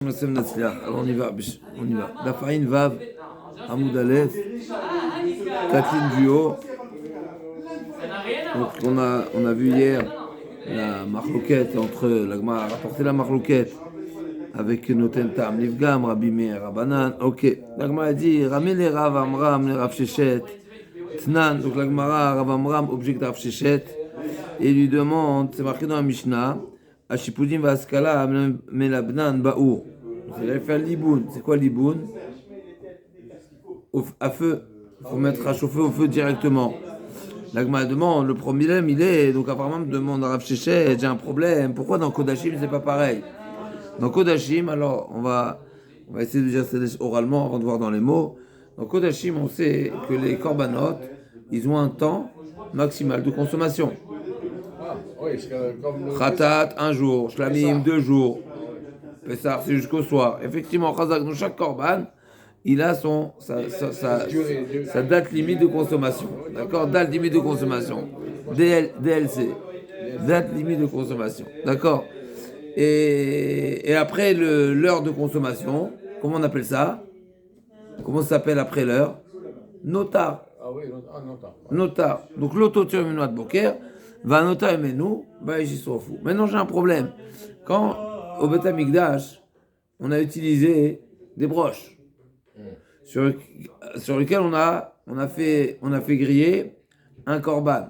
Alors on y va, on y va. Dafaïn Vav, Hamoud Aleph, 4 lignes du haut. Donc on a vu hier la marloquette entre la Gemara a rapporté la marloquette avec Noten Tam, Nifgam, Rabbi Meir, Rabanan. Ok. La Gemara a dit Ramé les Rav Amram, les Rav Shechet, Tnan. Donc la Gemara, Rav Amram objecte Rav Shechet et lui demande, c'est marqué dans la Mishnah, Ashipudim Vaskala, Melabnan, Baour. Il allait faire l'iboun. C'est quoi l'iboun? À feu. Il faut mettre à chauffer au feu directement. L'agma demande, le problème il est, donc apparemment me demande à Rav Shechet, j'ai un problème. Pourquoi dans Kodashim c'est pas pareil? Dans Kodashim, alors on va essayer de dire ça oralement avant de voir dans les mots. Dans Kodashim, on sait que les korbanot, ils ont un temps maximal de consommation. Khatat, un jour. Shlamim, 2 jours. Pessah, c'est jusqu'au soir. Effectivement, Chazak, dans chaque korban, il a sa date limite de consommation. D'accord? Date limite de consommation. DLC. Date limite de consommation. D'accord? Et après l'heure de consommation, comment on appelle ça? Comment ça s'appelle après l'heure? Notar. Ah oui, notar. Notar. Donc l'auto-tur de Boker va notar et nous, bah j'y suis fou. Maintenant j'ai un problème. Quand au Beth Amikdash, on a utilisé des broches sur lesquelles on a fait griller un korban.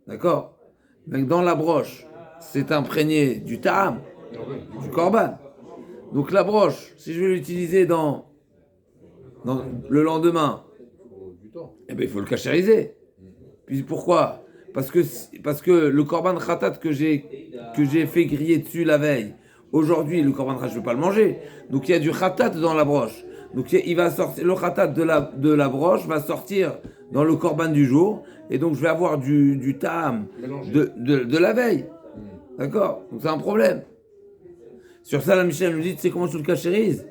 D'accord? Donc dans la broche, c'est imprégné du ta'am, du korban. Donc la broche, si je veux l'utiliser dans le lendemain, eh ben, il faut le cachériser. Puis pourquoi? Parce que le korban khatat que j'ai fait griller dessus la veille, aujourd'hui, le korban khatat, je ne peux pas le manger. Donc il y a du khatat dans la broche. Donc il va sortir, le khatat de la broche va sortir dans le korban du jour. Et donc je vais avoir du ta'am de la veille. D'accord? Donc c'est un problème. Sur ça, la Mishnah nous dit, tu sais comment tu le cachérises?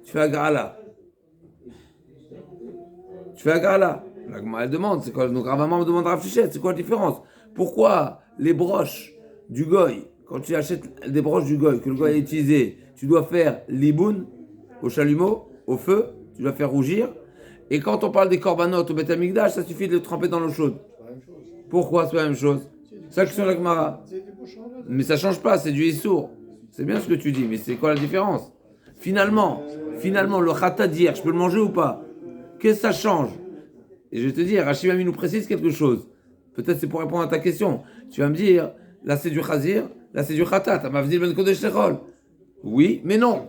Tu fais agrala. La Gemara demande, c'est quoi? Donc Ravamam demande à Rav Shechet, c'est quoi la différence? Pourquoi les broches du goy, quand tu achètes des broches du goy, que le goy a utilisé, tu dois faire l'iboun au chalumeau, au feu, tu dois faire rougir. Et quand on parle des korbanot au Beth Amikdash, ça suffit de le tremper dans l'eau chaude. Pourquoi c'est la même chose? C'est la question de la Gemara. Mais ça change pas, c'est du issour. C'est bien ce que tu dis, mais c'est quoi la différence? Finalement, le khatat d'hier, je peux le manger ou pas? Qu'est-ce que ça change? Et je vais te dire, Rachid Mami nous précise quelque chose. Peut-être c'est pour répondre à ta question. Tu vas me dire, là c'est du chazir, là c'est du khatat. Mavdil ben kodesh lechol. Oui, mais non.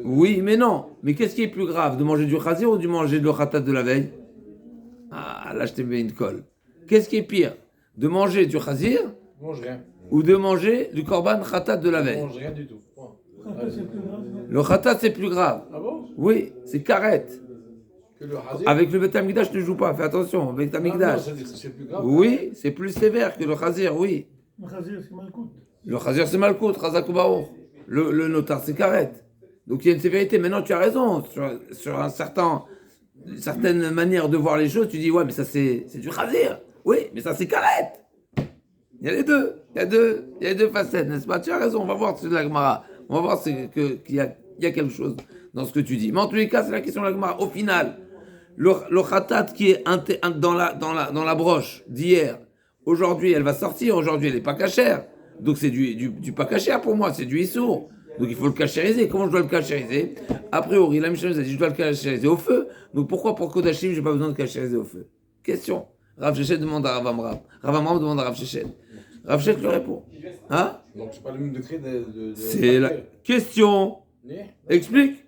Oui, mais non. Mais qu'est-ce qui est plus grave, de manger du chazir ou de manger le khatat de la veille? Ah, là je t'ai mis une colle. Qu'est-ce qui est pire, de manger du chazir ou de manger du korban khatat de la veille? Je mange rien du tout. Le khatat c'est plus grave. Ah bon? Oui, c'est karet. Avec le Beth Amikdash, je ne joue pas, fais attention, avec le Amikdash. C'est plus grave. Oui, c'est plus sévère que le Khazir, oui. Le Khazir, c'est Malkout. Le Khazir, c'est Malkout, Khazak ou Baour. Le notar, c'est Karet. Donc il y a une sévérité. Maintenant, tu as raison. Sur une certaine manière de voir les choses, tu dis, ouais, mais ça, c'est du Khazir. Oui, mais ça, c'est Karet. Il y a les deux. Il y a deux facettes, n'est-ce pas? Tu as raison, on va voir sur la Gemara. On va voir qu'il y a quelque chose dans ce que tu dis. Mais en tous les cas, c'est la question de la Gemara. Au final, le khatat qui est dans la broche d'hier, aujourd'hui elle va sortir, aujourd'hui elle n'est pas cachère. Donc c'est du pas cachère pour moi, c'est du issour. Donc il faut le cachériser. Comment je dois le cachériser? A priori, la Mishnah nous a dit je dois le cachériser au feu. Donc pourquoi pour Kodashim je n'ai pas besoin de cachériser au feu? Question. Rav Shechet demande à Rav Amram. Rav Amram demande à Rav Shechet. Rav Shechet lui répond. Hein? Donc c'est pas le même degré de C'est la question. Explique.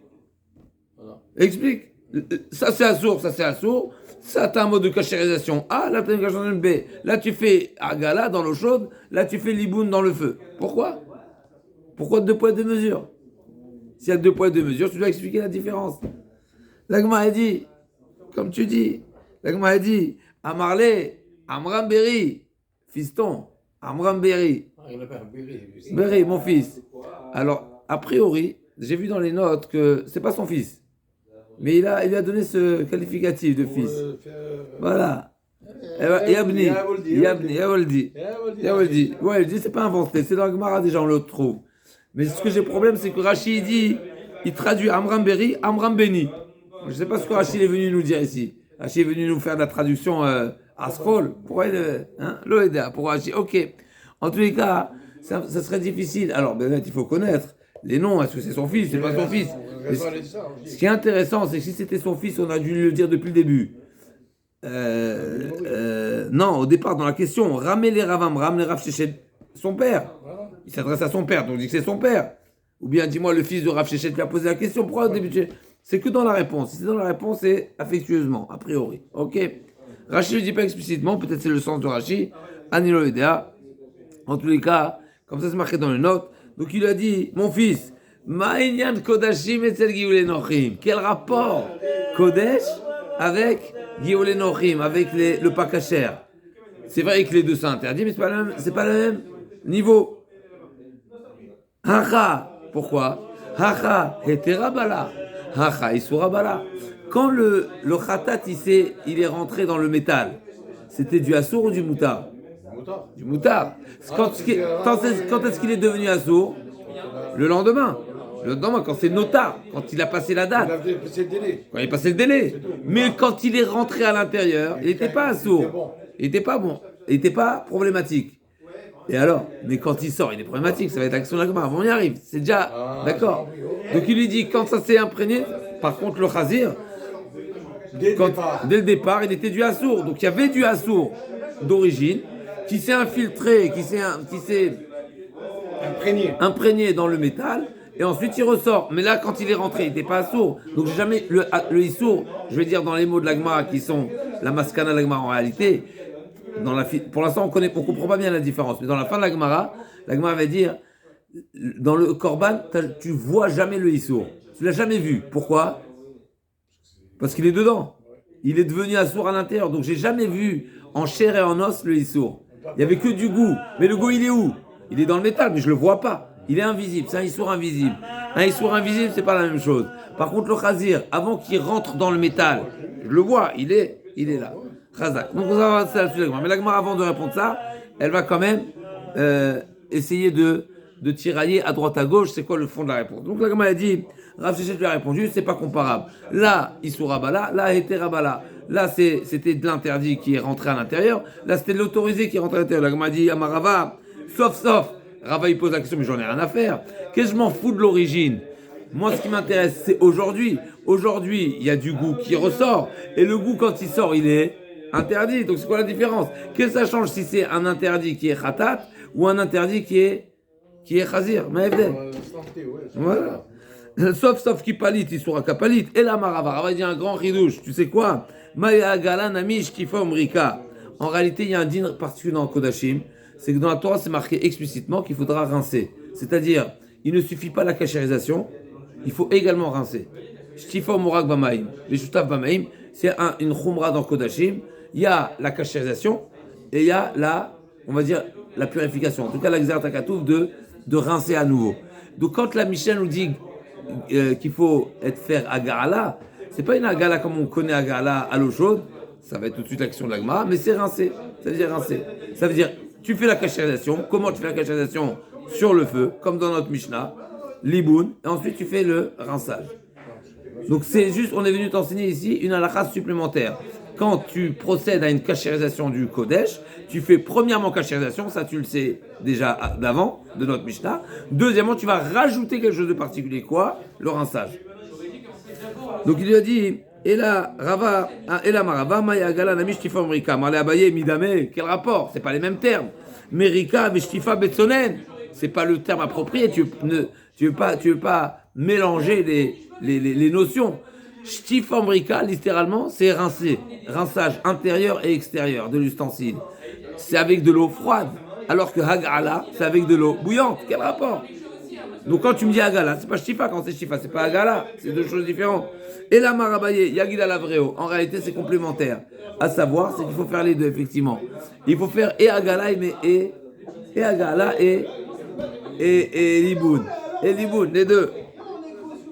Voilà. Explique. Ça c'est assourd, ça t'as un mot de cachérisation A, là t'as une cachérisation B. Là tu fais agala dans l'eau chaude, là tu fais liboun dans le feu. Pourquoi 2 poids 2 mesures? S'il y a 2 poids 2 mesures, tu dois expliquer la différence. L'agma a dit, comme tu dis, l'agma a dit, Amarlé, Amram Beri, fiston, Amram Beri. Beri, mon fils. Alors, a priori, j'ai vu dans les notes que c'est pas son fils. Mais il lui a donné ce qualificatif de fils. Voilà. Yabni, Yavoldi. Ouais, c'est pas inventé, c'est dans le Gemara déjà, on le trouve. Mais ce que j'ai problème, c'est que Rashi dit, il traduit Amram Beri, Amram Beni. Je ne sais pas ce que Rashi est venu nous dire ici. Rashi est venu nous faire de la traduction à scroll. Pourquoi l'Oeda, pour Rashi. Ok. En tous les cas, ça serait difficile. Alors, ben, il faut connaître les noms. Est-ce que c'est son fils? C'est pas son fils. Ce qui est intéressant, c'est que si c'était son fils, on a dû le dire depuis le début. Non, au départ, dans la question, Ramé les Ravamram, les Rav Shechet, son père. Il s'adresse à son père, donc on dit que c'est son père. Ou bien, dis-moi, le fils de Rav Shechet lui a posé la question. Pourquoi au début? C'est que dans la réponse. Si c'est dans la réponse, c'est affectueusement, a priori. Ok. Rashi ne le dit pas explicitement, peut-être c'est le sens de Rashi. Anilo Edea. En tous les cas, comme ça c'est marqué dans les notes. Donc il a dit, mon fils, Ma'inyan Kodashim et Giule Nochim. Quel rapport Kodesh avec Giule Nochim, avec le Pakacher? C'est vrai que les deux sont interdits, mais c'est pas le même niveau. Hacha, pourquoi? Hacha, heterabala. Hacha, isurabala. Quand le khatat, il est rentré dans le métal, c'était du assour ou du moutard? Du moutard. Quand est-ce qu'il est devenu assour? Le lendemain. Le lendemain, quand c'est notar, quand il a passé la date. Quand il a passé le délai. Mais quand il est rentré à l'intérieur, il n'était pas assour. Il n'était pas bon. Il n'était pas problématique. Et alors? Mais quand il sort, il est problématique. Ça va être l'action de la Gemara. On y arrive. C'est déjà. D'accord. Donc il lui dit, quand ça s'est imprégné, par contre, le chazir, dès le départ, il était du assour. Donc il y avait du assour d'origine qui s'est infiltré, qui s'est imprégné dans le métal, et ensuite il ressort. Mais là, quand il est rentré, il n'était pas assour. Donc jamais le issour, je vais dire dans les mots de l'agma qui sont la maskana de l'agma en réalité. Pour l'instant, on ne comprend pas bien la différence. Mais dans la fin de l'agmara va dire dans le korban, tu vois jamais le issour. Tu l'as jamais vu. Pourquoi? Parce qu'il est dedans. Il est devenu assour à l'intérieur. Donc j'ai jamais vu en chair et en os le issour. Il n'y avait que du goût. Mais le goût, il est où? Il est dans le métal, mais je ne le vois pas. Il est invisible. C'est un issour invisible. Un issour invisible, c'est pas la même chose. Par contre, le chazir, avant qu'il rentre dans le métal, je le vois, il est là. Chazak. Donc on va voir ça là-dessus. Mais la Gemara, avant de répondre ça, elle va quand même essayer de tirailler à droite à gauche. C'est quoi le fond de la réponse? Donc la Gemara a dit, Rav Shechet lui a répondu, c'est pas comparable. Là, issour rabala, là, hétérabala. Là, c'était de l'interdit qui est rentré à l'intérieur. Là, c'était de l'autorisé qui est rentré à l'intérieur. La Gemara dit, Amarava, sauf. Rava, il pose la question, mais j'en ai rien à faire. Qu'est-ce que je m'en fous de l'origine? Moi, ce qui m'intéresse, c'est aujourd'hui. Aujourd'hui, il y a du goût qui ressort. Et le goût, quand il sort, il est interdit. Donc, c'est quoi la différence? Qu'est-ce que ça change si c'est un interdit qui est khatat ou un interdit qui est chazir? Voilà. Sauf qui palit, il sera kapalit. Et la Rava dit un grand ridouche. Tu sais quoi? Maya galan amish kifa umrika. En réalité, il y a un din particulier dans Kodashim. C'est que dans la Torah, c'est marqué explicitement qu'il faudra rincer. C'est-à-dire, il ne suffit pas la cachérisation, il faut également rincer. Shtifa umurak bamaim. Les shutaf bamaim, c'est une khumra dans Kodashim. Il y a la cachérisation et il y a on va dire, la purification. En tout cas, la Gzeret HaKatuv de rincer à nouveau. Donc, quand la Mishnah nous dit qu'il faut faire agala, c'est pas une agala comme on connaît agala à l'eau chaude, ça va être tout de suite l'action de l'agma, mais c'est rincer. Ça veut dire rincer. Ça veut dire, tu fais la cachérisation. Comment tu fais la cachérisation? Sur le feu, comme dans notre Mishnah, liboun, et ensuite tu fais le rinçage. Donc c'est juste, on est venu t'enseigner ici une halakha supplémentaire. Quand tu procèdes à une cachérisation du Kodesh, tu fais premièrement cachérisation, ça tu le sais déjà d'avant, de notre Mishnah. Deuxièmement, tu vas rajouter quelque chose de particulier, quoi? Le rinçage. Donc il lui a dit, et là, Rava, et là, Marava, Maya Gala, Namish Tifa Mrika, Marle Abaye, Midame, quel rapport? C'est pas les mêmes termes. Merika, Veshtifa, Betsonen, c'est pas le terme approprié, tu veux pas mélanger les notions. Shtifa Mrika, littéralement, c'est rincer. Rinçage intérieur et extérieur de l'ustensile. C'est avec de l'eau froide, alors que Hagala, c'est avec de l'eau bouillante. Quel rapport? Donc quand tu me dis Agala, c'est pas Shtifa, quand c'est Shtifa, c'est pas Agala, c'est deux choses différentes. Et la Marabaye, Yagida Lavreo, en réalité c'est complémentaire. À savoir, c'est qu'il faut faire les deux, effectivement. Il faut faire et Agala et Agala et Liboun. Et Liboun, les deux.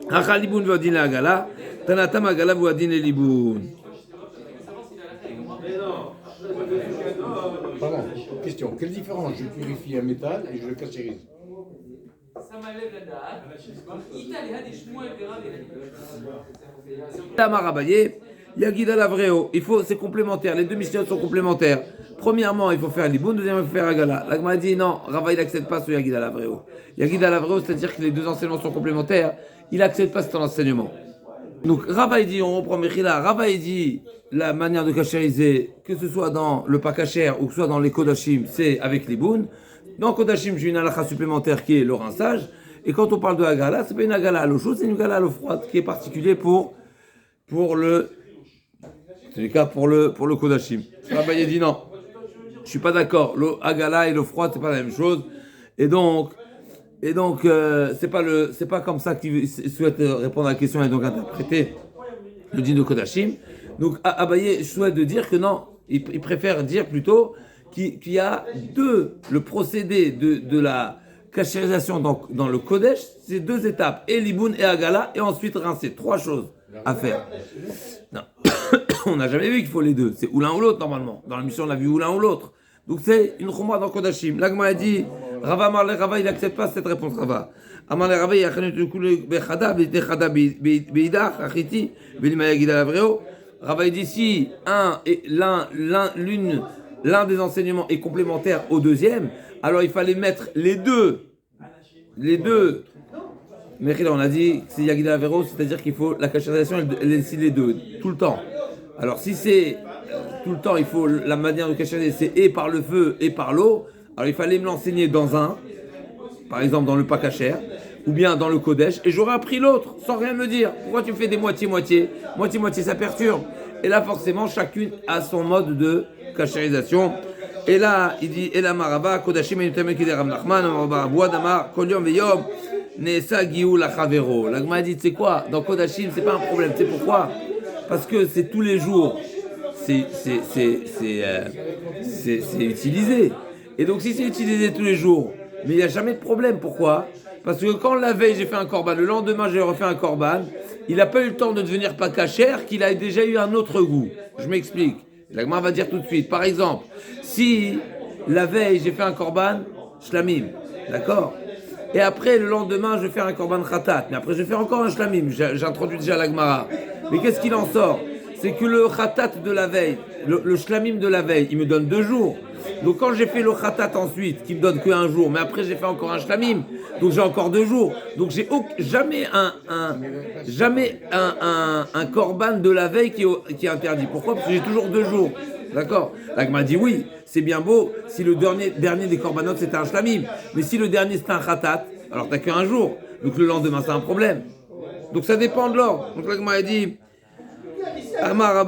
Acha Liboun vadin Agala, Tanatam Agala vadin et Liboun. Pardon, question. Quelle différence? Je purifie un métal et je le cachérise. Tamar Abaye, Yagid Alavreo. C'est complémentaire. Les deux missions sont complémentaires. Premièrement, il faut faire Liboun. Deuxièmement, il faut faire Agala. L'Agma dit non, Rava il n'accepte pas ce Yagid Alavreo. Yagid Alavreo, c'est-à-dire que les deux enseignements sont complémentaires. Il n'accepte pas cet enseignement. Donc Rava il dit, on reprend Mechila. Rava il dit la manière de cachériser, que ce soit dans le pas cacher ou que ce soit dans les Kodashim, c'est avec Liboun. Dans Kodashim, j'ai une halakha supplémentaire qui est le rinçage. Et quand on parle de Agala, c'est pas une Agala à l'eau chaude, c'est une Agala à l'eau froide qui est particulier pour le. C'est le cas pour le Kodashim. Rabbi a dit non, je suis pas d'accord. L'eau Agala et l'eau froide, c'est pas la même chose. Et donc, c'est pas comme ça qu'il souhaite répondre à la question et donc interpréter le din de Kodashim. Donc Abaye souhaite de dire que non, il préfère dire plutôt qu'il y a le procédé de la cachérisation dans le Kodesh, c'est deux étapes, et Liboun et Agala, et ensuite rincer. Trois choses à faire. Non. On n'a jamais vu qu'il faut les deux. C'est ou l'un ou l'autre normalement. Dans la mission, on a vu ou l'un ou l'autre. Donc c'est une chumra dans Kodashim. L'Agma a dit, Rava, il n'accepte pas cette réponse. Rava. Amar le Rava, il y a bechada, bechada, beidach, achiti, belima yagid alavreo. Rava dit si l'un des enseignements est complémentaire au deuxième, alors il fallait mettre les deux. Mais là, on a dit que c'est Yagid Alavero, c'est-à-dire qu'il faut la cachérisation, elle est les deux, tout le temps. Alors si c'est tout le temps, il faut la manière de cachériser, c'est et par le feu et par l'eau, alors il fallait me l'enseigner dans un, par exemple dans le pas cachère, ou bien dans le Kodesh, et j'aurais appris l'autre, sans rien me dire. Pourquoi tu fais des moitié-moitié, ça perturbe. Et là, forcément, chacune a son mode de cachérisation. Et là, il dit, Ela Marava, Kodashim et Nutamek et Ram Nachman, Bois Damar, Kolyom Veyom, Nesa Giou Lachavero. L'Agma dit, c'est quoi? Dans Kodashim, c'est pas un problème. C'est pourquoi? Parce que c'est tous les jours. C'est utilisé. Et donc, si c'est utilisé tous les jours, mais il n'y a jamais de problème. Pourquoi? Parce que quand la veille, j'ai fait un korban, le lendemain, j'ai refait un korban, il n'a pas eu le temps de devenir pas cachère, qu'il a déjà eu un autre goût. Je m'explique. L'Agma va dire tout de suite. Par exemple, si la veille j'ai fait un korban shlamim, d'accord, et après le lendemain je fais un korban khatat, mais après je fais encore un shlamim, j'introduis déjà l'Agmara. Mais qu'est-ce qu'il en sort? C'est que le khatat de la veille, le shlamim de la veille, il me donne 2 jours. Donc quand j'ai fait le khatat ensuite, qui me donne que 1 jour, mais après j'ai fait encore un shlamim, donc j'ai encore 2 jours. Donc j'ai jamais un korban de la veille qui est interdit. Pourquoi? Parce que j'ai toujours 2 jours. D'accord? L'Agma dit oui, c'est bien beau si le dernier des korbanot c'était un shlamim. Mais si le dernier c'est un khatat, alors t'as qu'un jour. Donc le lendemain c'est un problème. Donc ça dépend de l'ordre. Donc l'Agma a dit Amar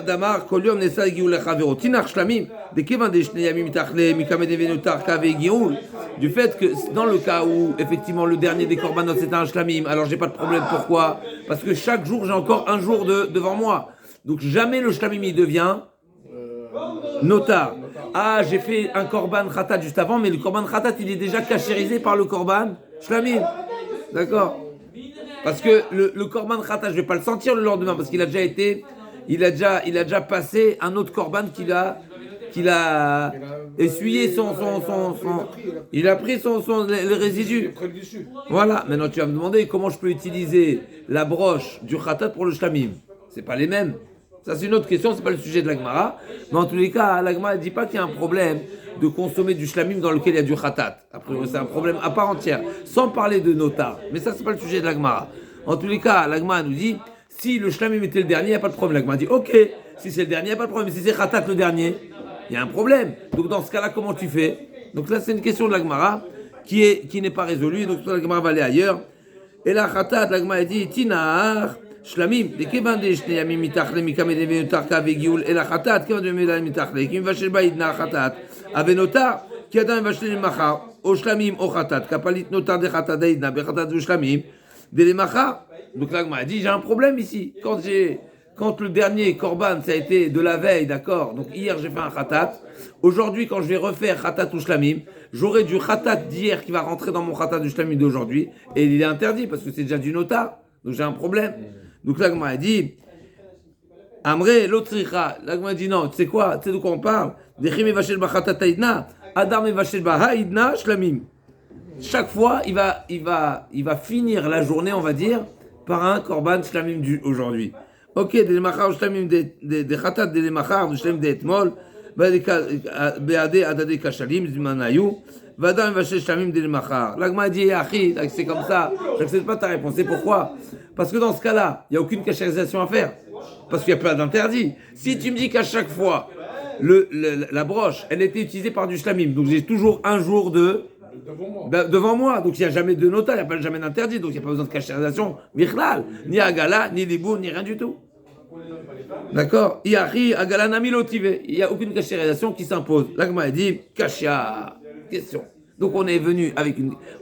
Damar Kolyom Nesa Giul Lechavero Tinach Shlamim de Kevan de Shnei Yamim Tachle Mikame Devenutar Kave Giul. Du fait que dans le cas où effectivement le dernier des korbanot c'était un shlamim, alors j'ai pas de problème. Pourquoi? Parce que chaque jour j'ai encore un jour devant moi. Donc jamais le shlamim il devient notar. Ah, j'ai fait un korban khatat juste avant, mais le korban khatat il est déjà cachérisé par le korban shlamim. D'accord? Parce que le korban khatat, je vais pas le sentir le lendemain parce qu'il a déjà passé un autre korban qu'il a essuyé il a pris les résidus. Voilà. Maintenant tu vas me demander comment je peux utiliser la broche du khatat pour le shlamim. C'est pas les mêmes. Ça c'est une autre question, c'est pas le sujet de l'Agmara. Mais en tous les cas, l'Agmara ne dit pas qu'il y a un problème de consommer du shlamim dans lequel il y a du khatat. Après, c'est un problème à part entière, sans parler de notar. Mais ça c'est pas le sujet de l'Agmara. En tous les cas, l'Agmara nous dit, si le shlamim était le dernier, il n'y a pas de problème. L'Agmara dit, ok, si c'est le dernier, il n'y a pas de problème. Si c'est khatat le dernier, il y a un problème. Donc dans ce cas-là, comment tu fais? Donc là c'est une question de l'Agmara qui n'est pas résolue. Donc l'Agmara va aller ailleurs. Et la khatat, l'Agmara dit, Tinar. Shlamim, de kevan de shnei yamim mitachle mikame devenutar kave giul el khatat kevan de medal mitachle kim vashel baid na khatat avenotar ki adam vashel machar o shlamim o khatat kapalit notar de khatat deid na be khatat ou shlamim de le machar. Donc là m'a dit j'ai un problème ici quand le dernier korban ça a été de la veille, d'accord, donc hier j'ai fait un khatat, aujourd'hui quand je vais refaire khatat ou shlamim, j'aurai du khatat d'hier qui va rentrer dans mon khatat du shlamim d'aujourd'hui et il est interdit parce que c'est déjà du notar, donc j'ai un problème. Donc l'Agma a dit, Amré, l'autricha. L'Agma a dit non, tu sais quoi, tu sais de quoi on parle? Dechim evachel b'chatat haïdna, Adam evachel b'haïdna, shlamim. chaque fois, il va finir la journée, on va dire, par un korban shlamim aujourd'hui. Ok, des machar shlamim des khatat des machar shlamim des etmol, beade adade kashalim zimanayu, vadam vache shlamim des machar. L'agma dit achi, c'est comme ça. J'accepte pas ta réponse. C'est pourquoi? Parce que dans ce cas-là, il y a aucune kashérisation à faire, parce qu'il y a pas d'interdit. Si tu me dis qu'à chaque fois la broche, elle était utilisée par du shlamim, donc j'ai toujours un jour devant moi, donc il n'y a jamais de nota, il n'y a jamais d'interdit, donc il n'y a pas besoin de kashérisation, ni agala, ni libou, ni rien du tout. D'accord? Iachi, agala, nami lotive. Il n'y a aucune kashérisation qui s'impose. L'agma a dit, kasha. Question. Donc on est venu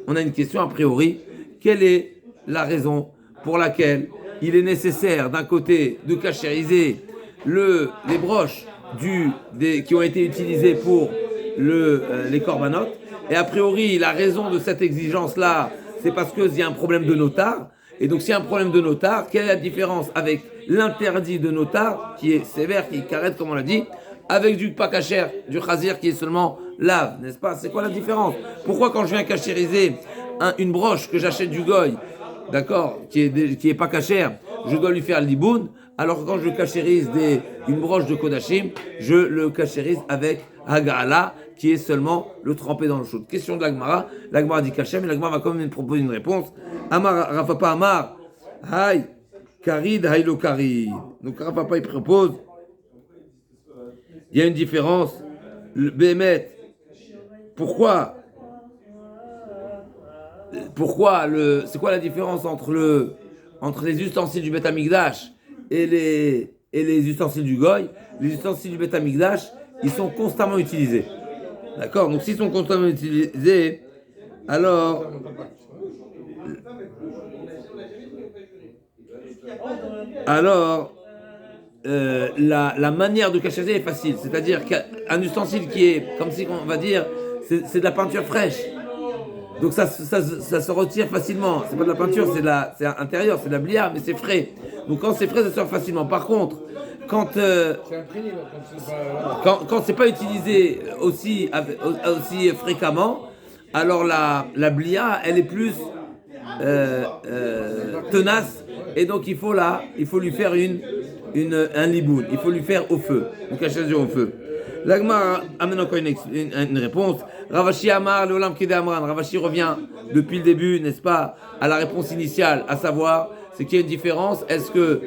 on a une question a priori. Quelle est la raison pour laquelle il est nécessaire d'un côté de kashériser les broches qui ont été utilisées pour les corbanotes, et a priori la raison de cette exigence-là, c'est parce qu'il y a un problème de notar, et donc s'il y a un problème de notar, quelle est la différence avec l'interdit de notar, qui est sévère, qui est carrette comme on l'a dit, avec du pas kasher, du chazir qui est seulement lave, n'est-ce pas? C'est quoi la différence? Pourquoi quand je viens kashériser une broche que j'achète du goy, d'accord, qui est pas kasher, je dois lui faire l'iboun, alors que quand je kashérise une broche de kodashim, je le kashérise avec hagala, qui est seulement le tremper dans le chaud. Question de l'Agmara. L'Agmara dit kasher, mais l'Agmara va quand même proposer une réponse. Amar, Rafapa Amar, hay, karid, hay lo karid. Donc Rafapa il propose, il y a une différence. Le Béhémet, pourquoi c'est quoi la différence entre les ustensiles du Beth Amikdash et les ustensiles du Goy? Les ustensiles du Beth Amikdash, ils sont constamment utilisés. D'accord? Donc s'ils sont constamment utilisés, alors la manière de cacher est facile. C'est-à-dire qu'un ustensile qui est, comme si on va dire, c'est de la peinture fraîche. Donc ça se retire facilement. C'est pas de la peinture, c'est intérieur, c'est de la blia, mais c'est frais. Donc quand c'est frais, ça se sort facilement. Par contre, quand c'est pas utilisé aussi fréquemment, alors la blia, elle est plus tenace, et donc il faut lui faire un liboun, il faut lui faire au feu, une cachation au feu. L'Agma amène encore une réponse. Ravashi Amar, le Olam Kede Amran. Ravashi revient depuis le début, n'est-ce pas, à la réponse initiale, à savoir, c'est qu'il y a une différence. Est-ce que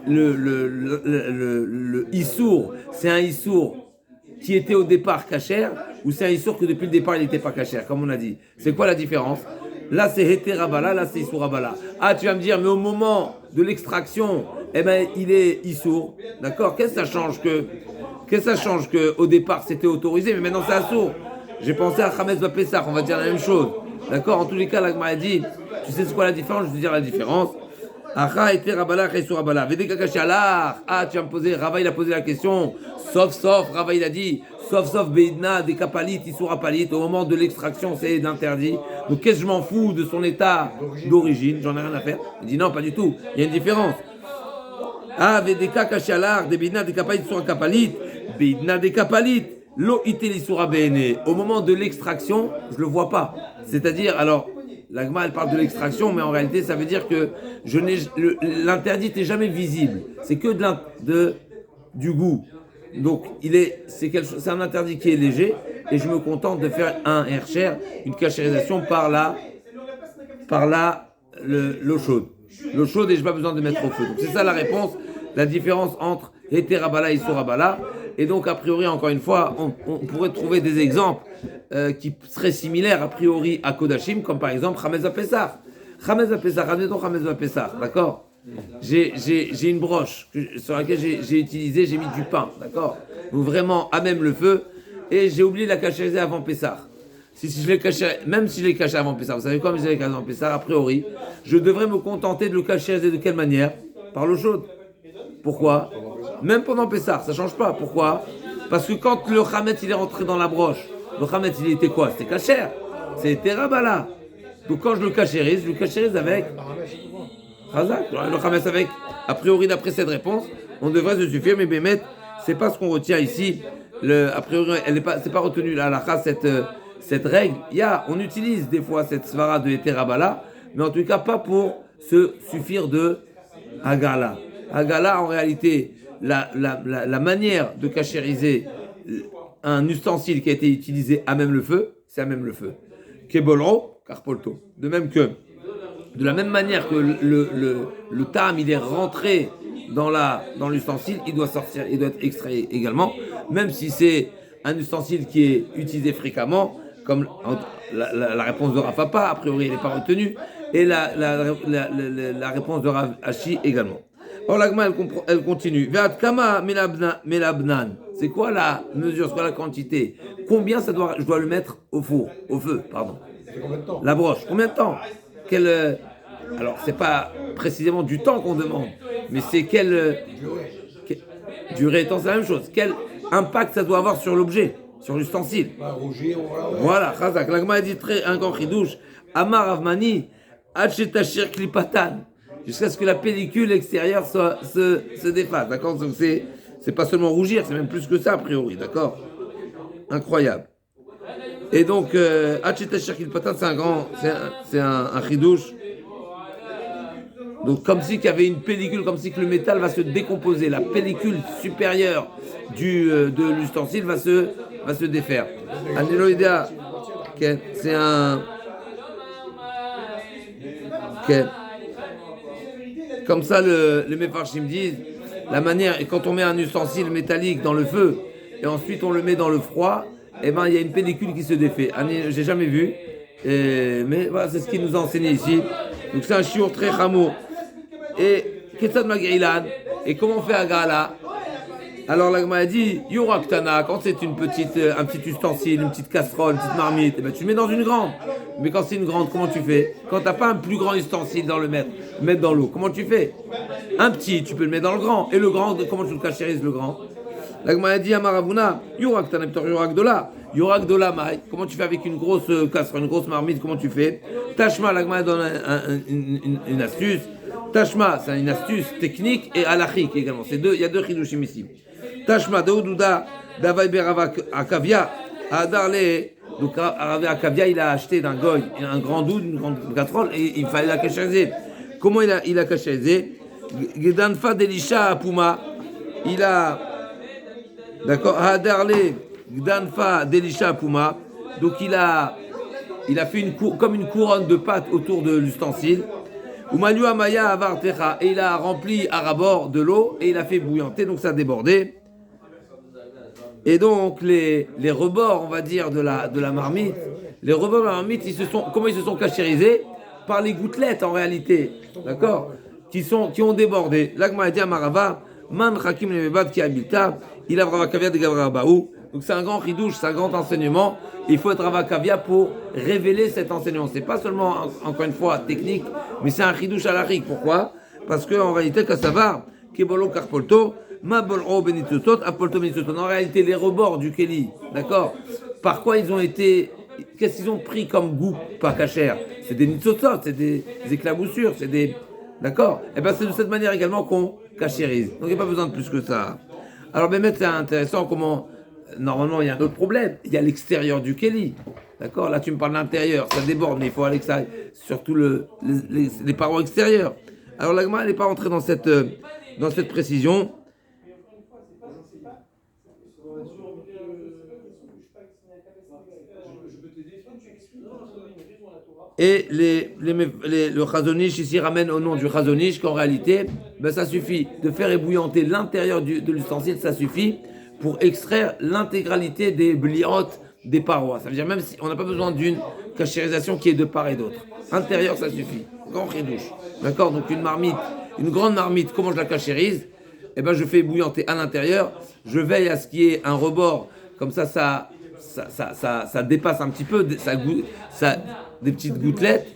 le Issour, c'est un Issour qui était au départ cachère, ou c'est un Issour que depuis le départ il n'était pas cachère, comme on a dit? C'est quoi la différence? Là c'est Hété Rabala, là c'est Issour Rabala. Ah, tu vas me dire, mais au moment de l'extraction, eh ben il est Issour. D'accord? Qu'est-ce que ça change qu'au départ c'était autorisé, mais maintenant c'est assour? J'ai pensé à Chametz Bapessach, on va dire la même chose. D'accord? En tous les cas, l'Agma a dit, tu sais c'est quoi la différence? Je vais te dire la différence. Acha était Rabala, Chesur Rabala. Vede Kakashalach. Ah, tu vas me poser, Rava il a posé la question. Sauf, Rava il a dit, sauf, Beidna, des Kapalit, Isur Apalit. Au moment de l'extraction, c'est interdit. Donc qu'est-ce que je m'en fous de son état d'origine? J'en ai rien à faire. Il dit non, pas du tout. Il y a une différence. Ah, Vede Kakashalach, des Beidna, des Kapalit, Isur Kapalit. Beidna, des Kapalit. Lo iteli sura bene. Au moment de l'extraction, je le vois pas. C'est-à-dire, alors, l'Agma elle parle de l'extraction, mais en réalité, ça veut dire que l'interdit n'est jamais visible. C'est que du goût. Donc, c'est un interdit qui est léger, et je me contente de faire un hercher, une cachérisation par l'eau chaude. L'eau chaude, et je n'ai pas besoin de mettre au feu. Donc, c'est ça la réponse, la différence entre Hétérabala et Issourabala. Et donc, a priori, encore une fois, on pourrait trouver des exemples qui seraient similaires, a priori, à Kodashim, comme par exemple Chametz Bapessach. Chametz Bapessach, admettons Chametz Bapessach, d'accord? J'ai une broche sur laquelle j'ai mis du pain, d'accord? Donc vraiment, à même le feu, et j'ai oublié de la cachériser avant Pessah. Même si je l'ai caché avant Pessah, vous savez quoi, mais je l'ai caché avant Pessah, a priori, je devrais me contenter de le cachériser de quelle manière? Par l'eau chaude. Pourquoi? Même pendant Pessah, ça change pas. Pourquoi? Parce que quand le Chametz il est rentré dans la broche, le Chametz il était quoi? C'était kasher. C'était Rabala. Donc quand je le cachérise avec Chazak. Le Chametz avec, a priori d'après cette réponse, on devrait se suffire, mais Bémet, c'est pas ce qu'on retient ici. A priori, c'est pas retenu la halakha, cette règle, on utilise des fois cette svara de Eterabala, mais en tout cas pas pour se suffire de Hagala. Hagala, en réalité, la manière de cachériser un ustensile qui a été utilisé à même le feu, c'est à même le feu. Kebolro, carpolto. De même que, de la même manière que le tam, il est rentré dans l'ustensile, il doit sortir, il doit être extrait également, même si c'est un ustensile qui est utilisé fréquemment, comme la réponse de Rav Papa, a priori, elle n'est pas retenue, et la réponse de Rav Hashi également. Or, l'agma, elle continue. Ve'at kama melabnan. C'est quoi la mesure, c'est quoi la quantité? Combien je dois le mettre au feu, pardon. Combien de temps? La broche. Combien de temps? Alors, c'est pas précisément du temps qu'on demande, mais c'est quelle durée de temps, c'est la même chose. Quel impact ça doit avoir sur l'objet, sur l'ustensile. Rougir, Voilà, Chazak. L'agma a dit un grand chidouche. Amar Avmani, Hachetashir Klipatan. Jusqu'à ce que la pellicule extérieure se défasse, d'accord? Donc c'est pas seulement rougir, c'est même plus que ça a priori, d'accord? Incroyable. Et donc, Hachetashir Klipatan, c'est un chidouche. Donc comme si qu'il y avait une pellicule, comme si que le métal va se décomposer, la pellicule supérieure de l'ustensile va se défaire. Anéloïdea, c'est un... Comme ça, les Mefarshim disent, la manière, et quand on met un ustensile métallique dans le feu, et ensuite on le met dans le froid, eh ben il y a une pellicule qui se défait. J'ai jamais vu, mais voilà, c'est ce qu'il nous a enseigné ici. Donc c'est un shiur très chameau. Et Ketsad Magrilan, et comment on fait Agala? Alors l'agma a dit, Yoraktana, quand c'est un petit ustensile, une petite casserole, une petite marmite, eh ben, tu le mets dans une grande. Mais quand c'est une grande, comment tu fais? Quand t'as pas un plus grand ustensile dans le mettre dans l'eau, comment tu fais? Un petit, tu peux le mettre dans le grand. Et le grand, comment tu le cachérises le grand? L'agma a dit à Maravuna, Yoraktana, Yorakdola. Yorakdola, Maï, comment tu fais avec une grosse casserole, une grosse marmite, comment tu fais? Tashma, l'agma donne une astuce. Tashma, c'est une astuce technique et halachique également. Il y a deux chidushim ici. Tashma, Daouda, Davai Berava Akavia, Adarle. Donc, Rav Akavia, il a acheté d'un goy un grand doud, une grande casserole, et il fallait la cachériser. Comment il a cachériser? Gedanfa Delisha Apuma, il a. D'accord, Adarle, Gdanfa Delisha Apuma. Donc, il a fait comme une couronne de pâte autour de l'ustensile. Umalu Amaya Avartecha, et il a rempli à rabord de l'eau et il a fait bouillanter, donc ça a débordé. Et donc les rebords, on va dire, de la marmite, les rebords de la marmite, comment ils se sont cachérisés? Par les gouttelettes en réalité, d'accord? Qui ont débordé. L'agma a dit à Marava, Man Hakim Lemebad qui habilta, il a Ravakavia de Gabrabaou. Donc c'est un grand ridouche, c'est un grand enseignement. Il faut être Ravakavia pour révéler cet enseignement. C'est pas seulement, encore une fois, technique, mais c'est un ridouche à l'arique. Pourquoi? Parce qu'en réalité, Kassavar, Kebolo Karpolto, Mabolro Benitutot, Apolto Benitutot. En réalité, les rebords du Keli, d'accord? Par quoi ils ont été. Qu'est-ce qu'ils ont pris comme goût, pas cachère? C'est des nitzotot, c'est des éclaboussures, c'est des. D'accord? Et bien c'est de cette manière également qu'on cachérise. Donc il n'y a pas besoin de plus que ça. Alors, Bémet, c'est intéressant comment. Normalement, il y a un autre problème. Il y a l'extérieur du Keli. D'accord? Là, tu me parles de l'intérieur. Ça déborde, mais il faut aller que ça aille. Surtout les parois extérieures. Alors, l'agma, elle n'est pas entrée dans cette précision. Et le Chazonish ici ramène au nom du Chazonish qu'en réalité, ben ça suffit de faire ébouillanter l'intérieur de l'ustensile, ça suffit pour extraire l'intégralité des bliotes des parois. Ça veut dire même si on n'a pas besoin d'une cachérisation qui est de part et d'autre. Intérieur, ça suffit. Grand chidouche. D'accord? Donc une grande marmite, comment je la cachérise? Eh ben je fais ébouillanter à l'intérieur. Je veille à ce qu'il y ait un rebord, comme ça dépasse un petit peu, des petites gouttelettes,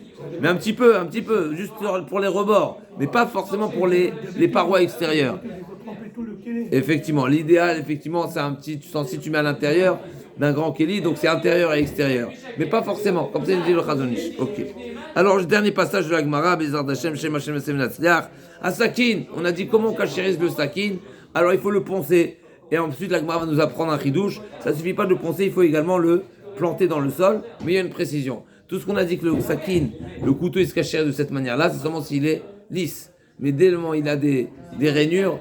mais un petit peu, juste pour les rebords, mais pas forcément pour les parois extérieures. Effectivement, l'idéal, c'est un petit ustensile que tu mets à l'intérieur d'un grand keli, donc c'est intérieur et extérieur, mais pas forcément, comme ça il dit le Chazonish. Ok. Alors, le dernier passage de la Gemara, Bezrat Hashem, Shem Hashem Esem Natzliach, à Sakin, on a dit comment on cachérise le Sakin, alors il faut le poncer, et ensuite la Gemara va nous apprendre un chidouche, ça suffit pas de le poncer, il faut également le planté dans le sol, mais il y a une précision. Tout ce qu'on a dit que le sakin, le couteau, il se cacherait de cette manière-là, c'est seulement s'il est lisse. Mais dès le moment où il a des rainures,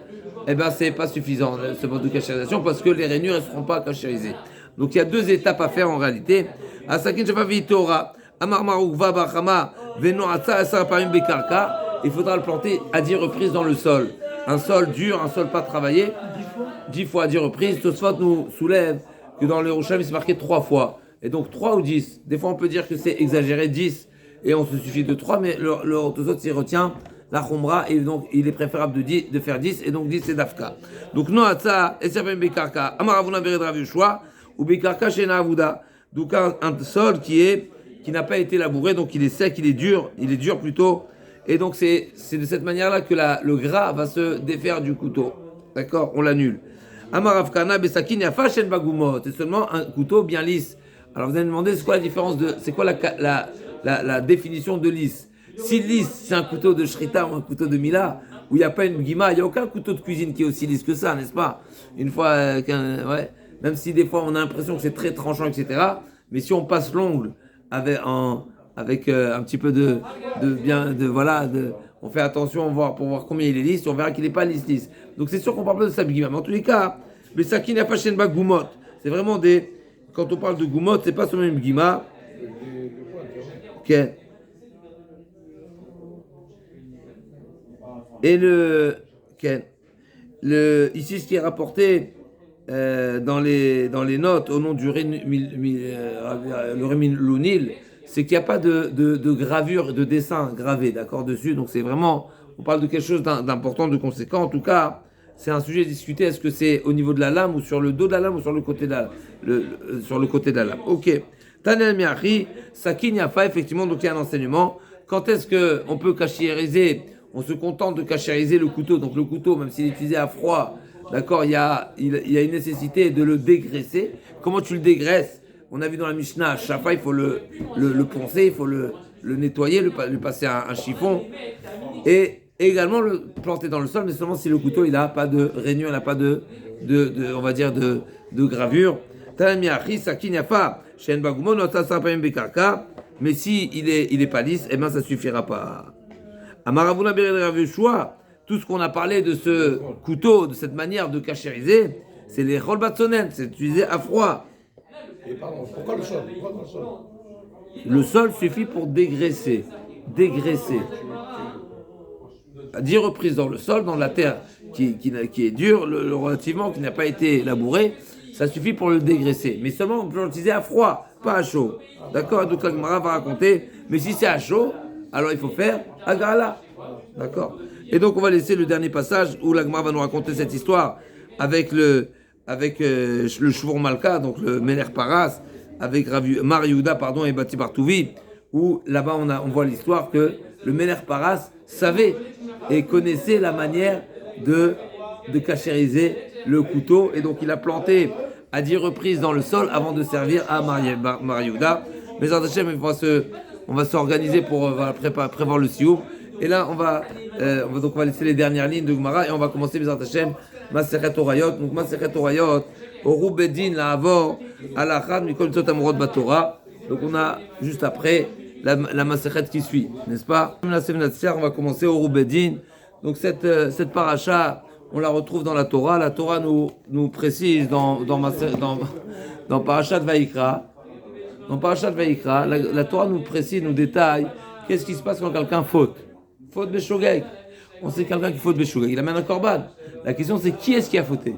eh ben c'est pas suffisant ce mode de cachérisation parce que les rainures ne seront pas cachérisées. Donc il y a deux étapes à faire en réalité. Asakin shafavi Torah, amar maruk va bachama, veno atsa asa parim bekarka. Il faudra le planter à 10 reprises dans le sol. Un sol dur, un sol pas travaillé. 10 fois à 10 reprises. Tosfot nous soulève que dans le Yerushalmi c'est marqué 3 fois. Et donc 3 ou 10. Des fois on peut dire que c'est exagéré 10 et on se suffit de 3, mais le Tosfot s'y retient la khumra, et donc il est préférable de faire 10, et donc 10 c'est dafka. Donc no atsa, esafem bekarka, amaravuna bered Rav Yoshua, ou bekarka shena avuda. Donc un sol qui n'a pas été labouré, donc il est sec, il est dur plutôt, et donc c'est de cette manière-là que le gras va se défaire du couteau. D'accord, on l'annule. Amaravkana besakin yafa shen bagumot, c'est seulement un couteau bien lisse. Alors vous allez me demander c'est quoi la différence c'est quoi la définition de lisse? Si lisse, c'est un couteau de shrita ou un couteau de mila, où il n'y a pas une guima, il n'y a aucun couteau de cuisine qui est aussi lisse que ça, n'est-ce pas? Une fois, ouais, même si des fois on a l'impression que c'est très tranchant, etc. Mais si on passe l'ongle avec un petit peu on fait attention pour voir combien il est lisse, on verra qu'il n'est pas lisse. Donc c'est sûr qu'on parle pas de ça, guima. Mais en tous les cas, mais ça qui n'a pas chez goumot, c'est vraiment quand on parle de goumot, c'est pas seulement une guima. Ok. Et ici, ce qui est rapporté dans les notes au nom du Rémin Lounil, c'est qu'il n'y a pas de gravure, de dessin gravé, d'accord, dessus. Donc c'est vraiment, on parle de quelque chose d'important, de conséquent. En tout cas, c'est un sujet discuté. Est-ce que c'est au niveau de la lame ou sur le dos de la lame ou sur le côté de sur le côté de la lame? Ok. Tanel Miachi, Sakin Yafa, effectivement, donc il y a un enseignement. Quand est-ce qu'on peut cachériser? On se contente de cachériser le couteau. Donc le couteau, même s'il est utilisé à froid, d'accord, il y a une nécessité de le dégraisser. Comment tu le dégraisses? On a vu dans la Mishnah, à chaque fois, il faut le poncer, il faut le nettoyer, lui passer un chiffon. Et également le planter dans le sol, mais seulement si le couteau, il n'a pas de rainure, il n'a pas on va dire, de gravure. Mais si il est pas lisse, eh ben ça suffira pas. Amaravuna bered Rav Yoshua, tout ce qu'on a parlé de ce couteau, de cette manière de cachériser, c'est les chol batzonen, c'est utilisé à froid. Et pardon, pourquoi le sol? Le sol suffit pour dégraisser. À 10 reprises dans le sol, dans la terre qui est dure, relativement, qui n'a pas été labourée, ça suffit pour le dégraisser. Mais seulement on peut l'utiliser à froid, pas à chaud. D'accord? Donc la Gemara va raconter, mais si c'est à chaud, alors il faut faire agala. D'accord? Et donc on va laisser le dernier passage où la Gemara va nous raconter cette histoire avec le Shvur Malka, donc le Meler Paras, avec Mar Yehuda, et Bati Bartouvi, où là-bas on voit l'histoire que le Meler Paras savait et connaissait la manière de cachériser le couteau, et donc il a planté à 10 reprises dans le sol avant de servir à Mar Yehuda. Mais en Hachem, on va s'organiser pour prévoir le sioum. Et là, on va laisser les dernières lignes de Gemara et on va commencer Bezrat Hashem Masechet Orayot. Donc Masechet Orayot, Oru Bedin La'avor Alachad Mikol Mitzvot Amorot Batorah. Donc on a juste après la Masechet qui suit, n'est-ce pas? La semaine dernière, on va commencer Oru Bedin. Donc cette paracha, on la retrouve dans la Torah. La Torah nous précise dans Parashat Vayikra. Dans Parashat Vayikra, la Torah nous précise, nous détaille qu'est-ce qui se passe quand quelqu'un faute. Faute Beshogeg. On sait quelqu'un qui faute Beshogeg, il amène un korban. La question c'est qui est-ce qui a fauté?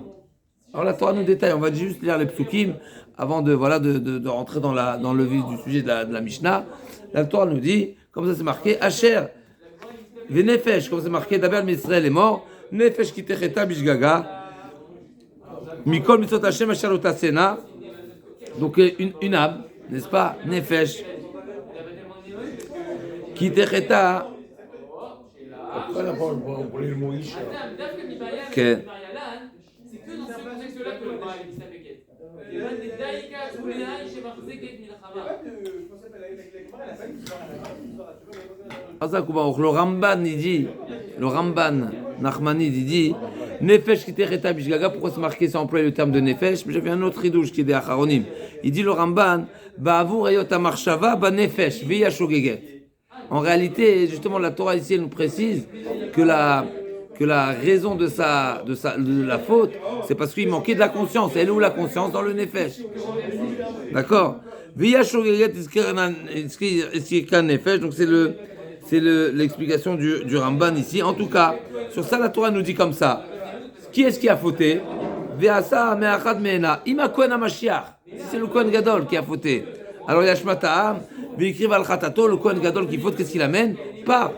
Alors la Torah nous détaille, on va juste lire les psukim avant de rentrer dans le vif du sujet de la Mishnah. La Torah nous dit, comme ça c'est marqué, Asher, Venefesh, comme c'est marqué, d'Abel Misraël est mort, Nefesh kitecheta bishgaga, Mikol mitzvot Hashem asher otasena. Donc une âme, n'est-ce pas? Nefesh kitecheta. Pourquoi on prenait le mot Isha? Que c'est que dans ce contexte-là que le Baal est Misapeket. Le Ramban Nachmani dit Nefesh qui tereta bishgaga, pourquoi c'est marqué, c'est employé le terme de nefesh? Mais j'avais un autre ridouche qui est des acharonim. Il dit le Ramban, ba'avur ayot marshava ba nefesh, v'yashogeget. En réalité, justement, la Torah ici, elle nous précise que la raison de la faute, c'est parce qu'il manquait de la conscience. Elle est où la conscience? Dans le nefesh. D'accord? V'yashogeget iskikan nefesh, donc c'est l'explication du Ramban ici. En tout cas, sur ça, la Torah nous dit comme ça. Qui est-ce qui a fauté? Ve'asa me'achad me'ena. Ima Kohen HaMashiach. C'est le Kohen Gadol qui a fauté. Alors il y a Shmata'am, ve'ikriv al chatato, le Kohen Gadol qui faute, qu'est-ce qu'il amène? Pas.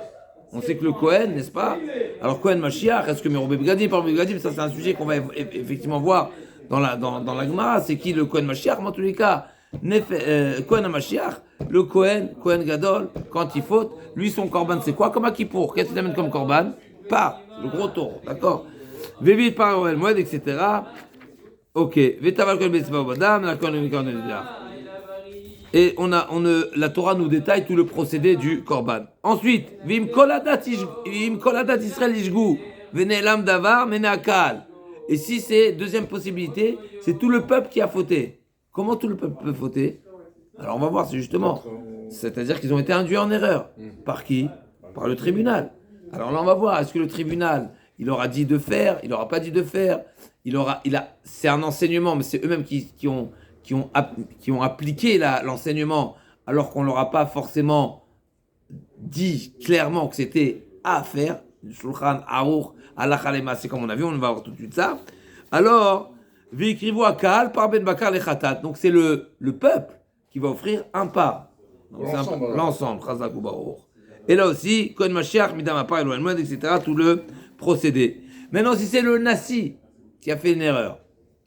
On sait que le Kohen, n'est-ce pas? Alors Kohen Mashiach, est-ce que Merobé Begadim, par Begadim, ça c'est un sujet qu'on va effectivement voir dans la Gemara. C'est qui le Kohen Mashiach? Mais en tous les cas, Kohen HaMashiach, le Kohen Gadol, quand il faute, lui son korban c'est quoi? Comme à Kippour. Qu'est-ce qu'il amène comme korban? Pas. Le gros taureau, d'accord? Vévit par Oel Moed, etc. Ok. Vetaval kol betzba obadam, la kol unikorn edar. Et la Torah nous détaille tout le procédé du korban. Ensuite, vim koladat Israël ishgu, venelam davar menakal. Et si c'est deuxième possibilité, c'est tout le peuple qui a fauté. Comment tout le peuple peut fauter? Alors on va voir, c'est justement, c'est-à-dire qu'ils ont été induits en erreur. Par qui? Par le tribunal. Alors là on va voir, est-ce que le tribunal il aura dit de faire, il n'aura pas dit de faire, c'est un enseignement, mais c'est eux-mêmes qui ont appliqué l'enseignement, alors qu'on ne leur a pas forcément dit clairement que c'était à faire. Shulchan Aruch, Halakha Lema, c'est comme on a vu, on va voir tout de suite ça. Alors, V'ikrivu akal par ben bakar le khatat. Donc c'est le peuple qui va offrir un pas. L'ensemble, Chazak ou Baruch. Et là aussi, Kohen Mashiach, Midam Apar, Elohim Moed, etc., tout le procédé. Maintenant, si c'est le Nassi qui a fait une erreur.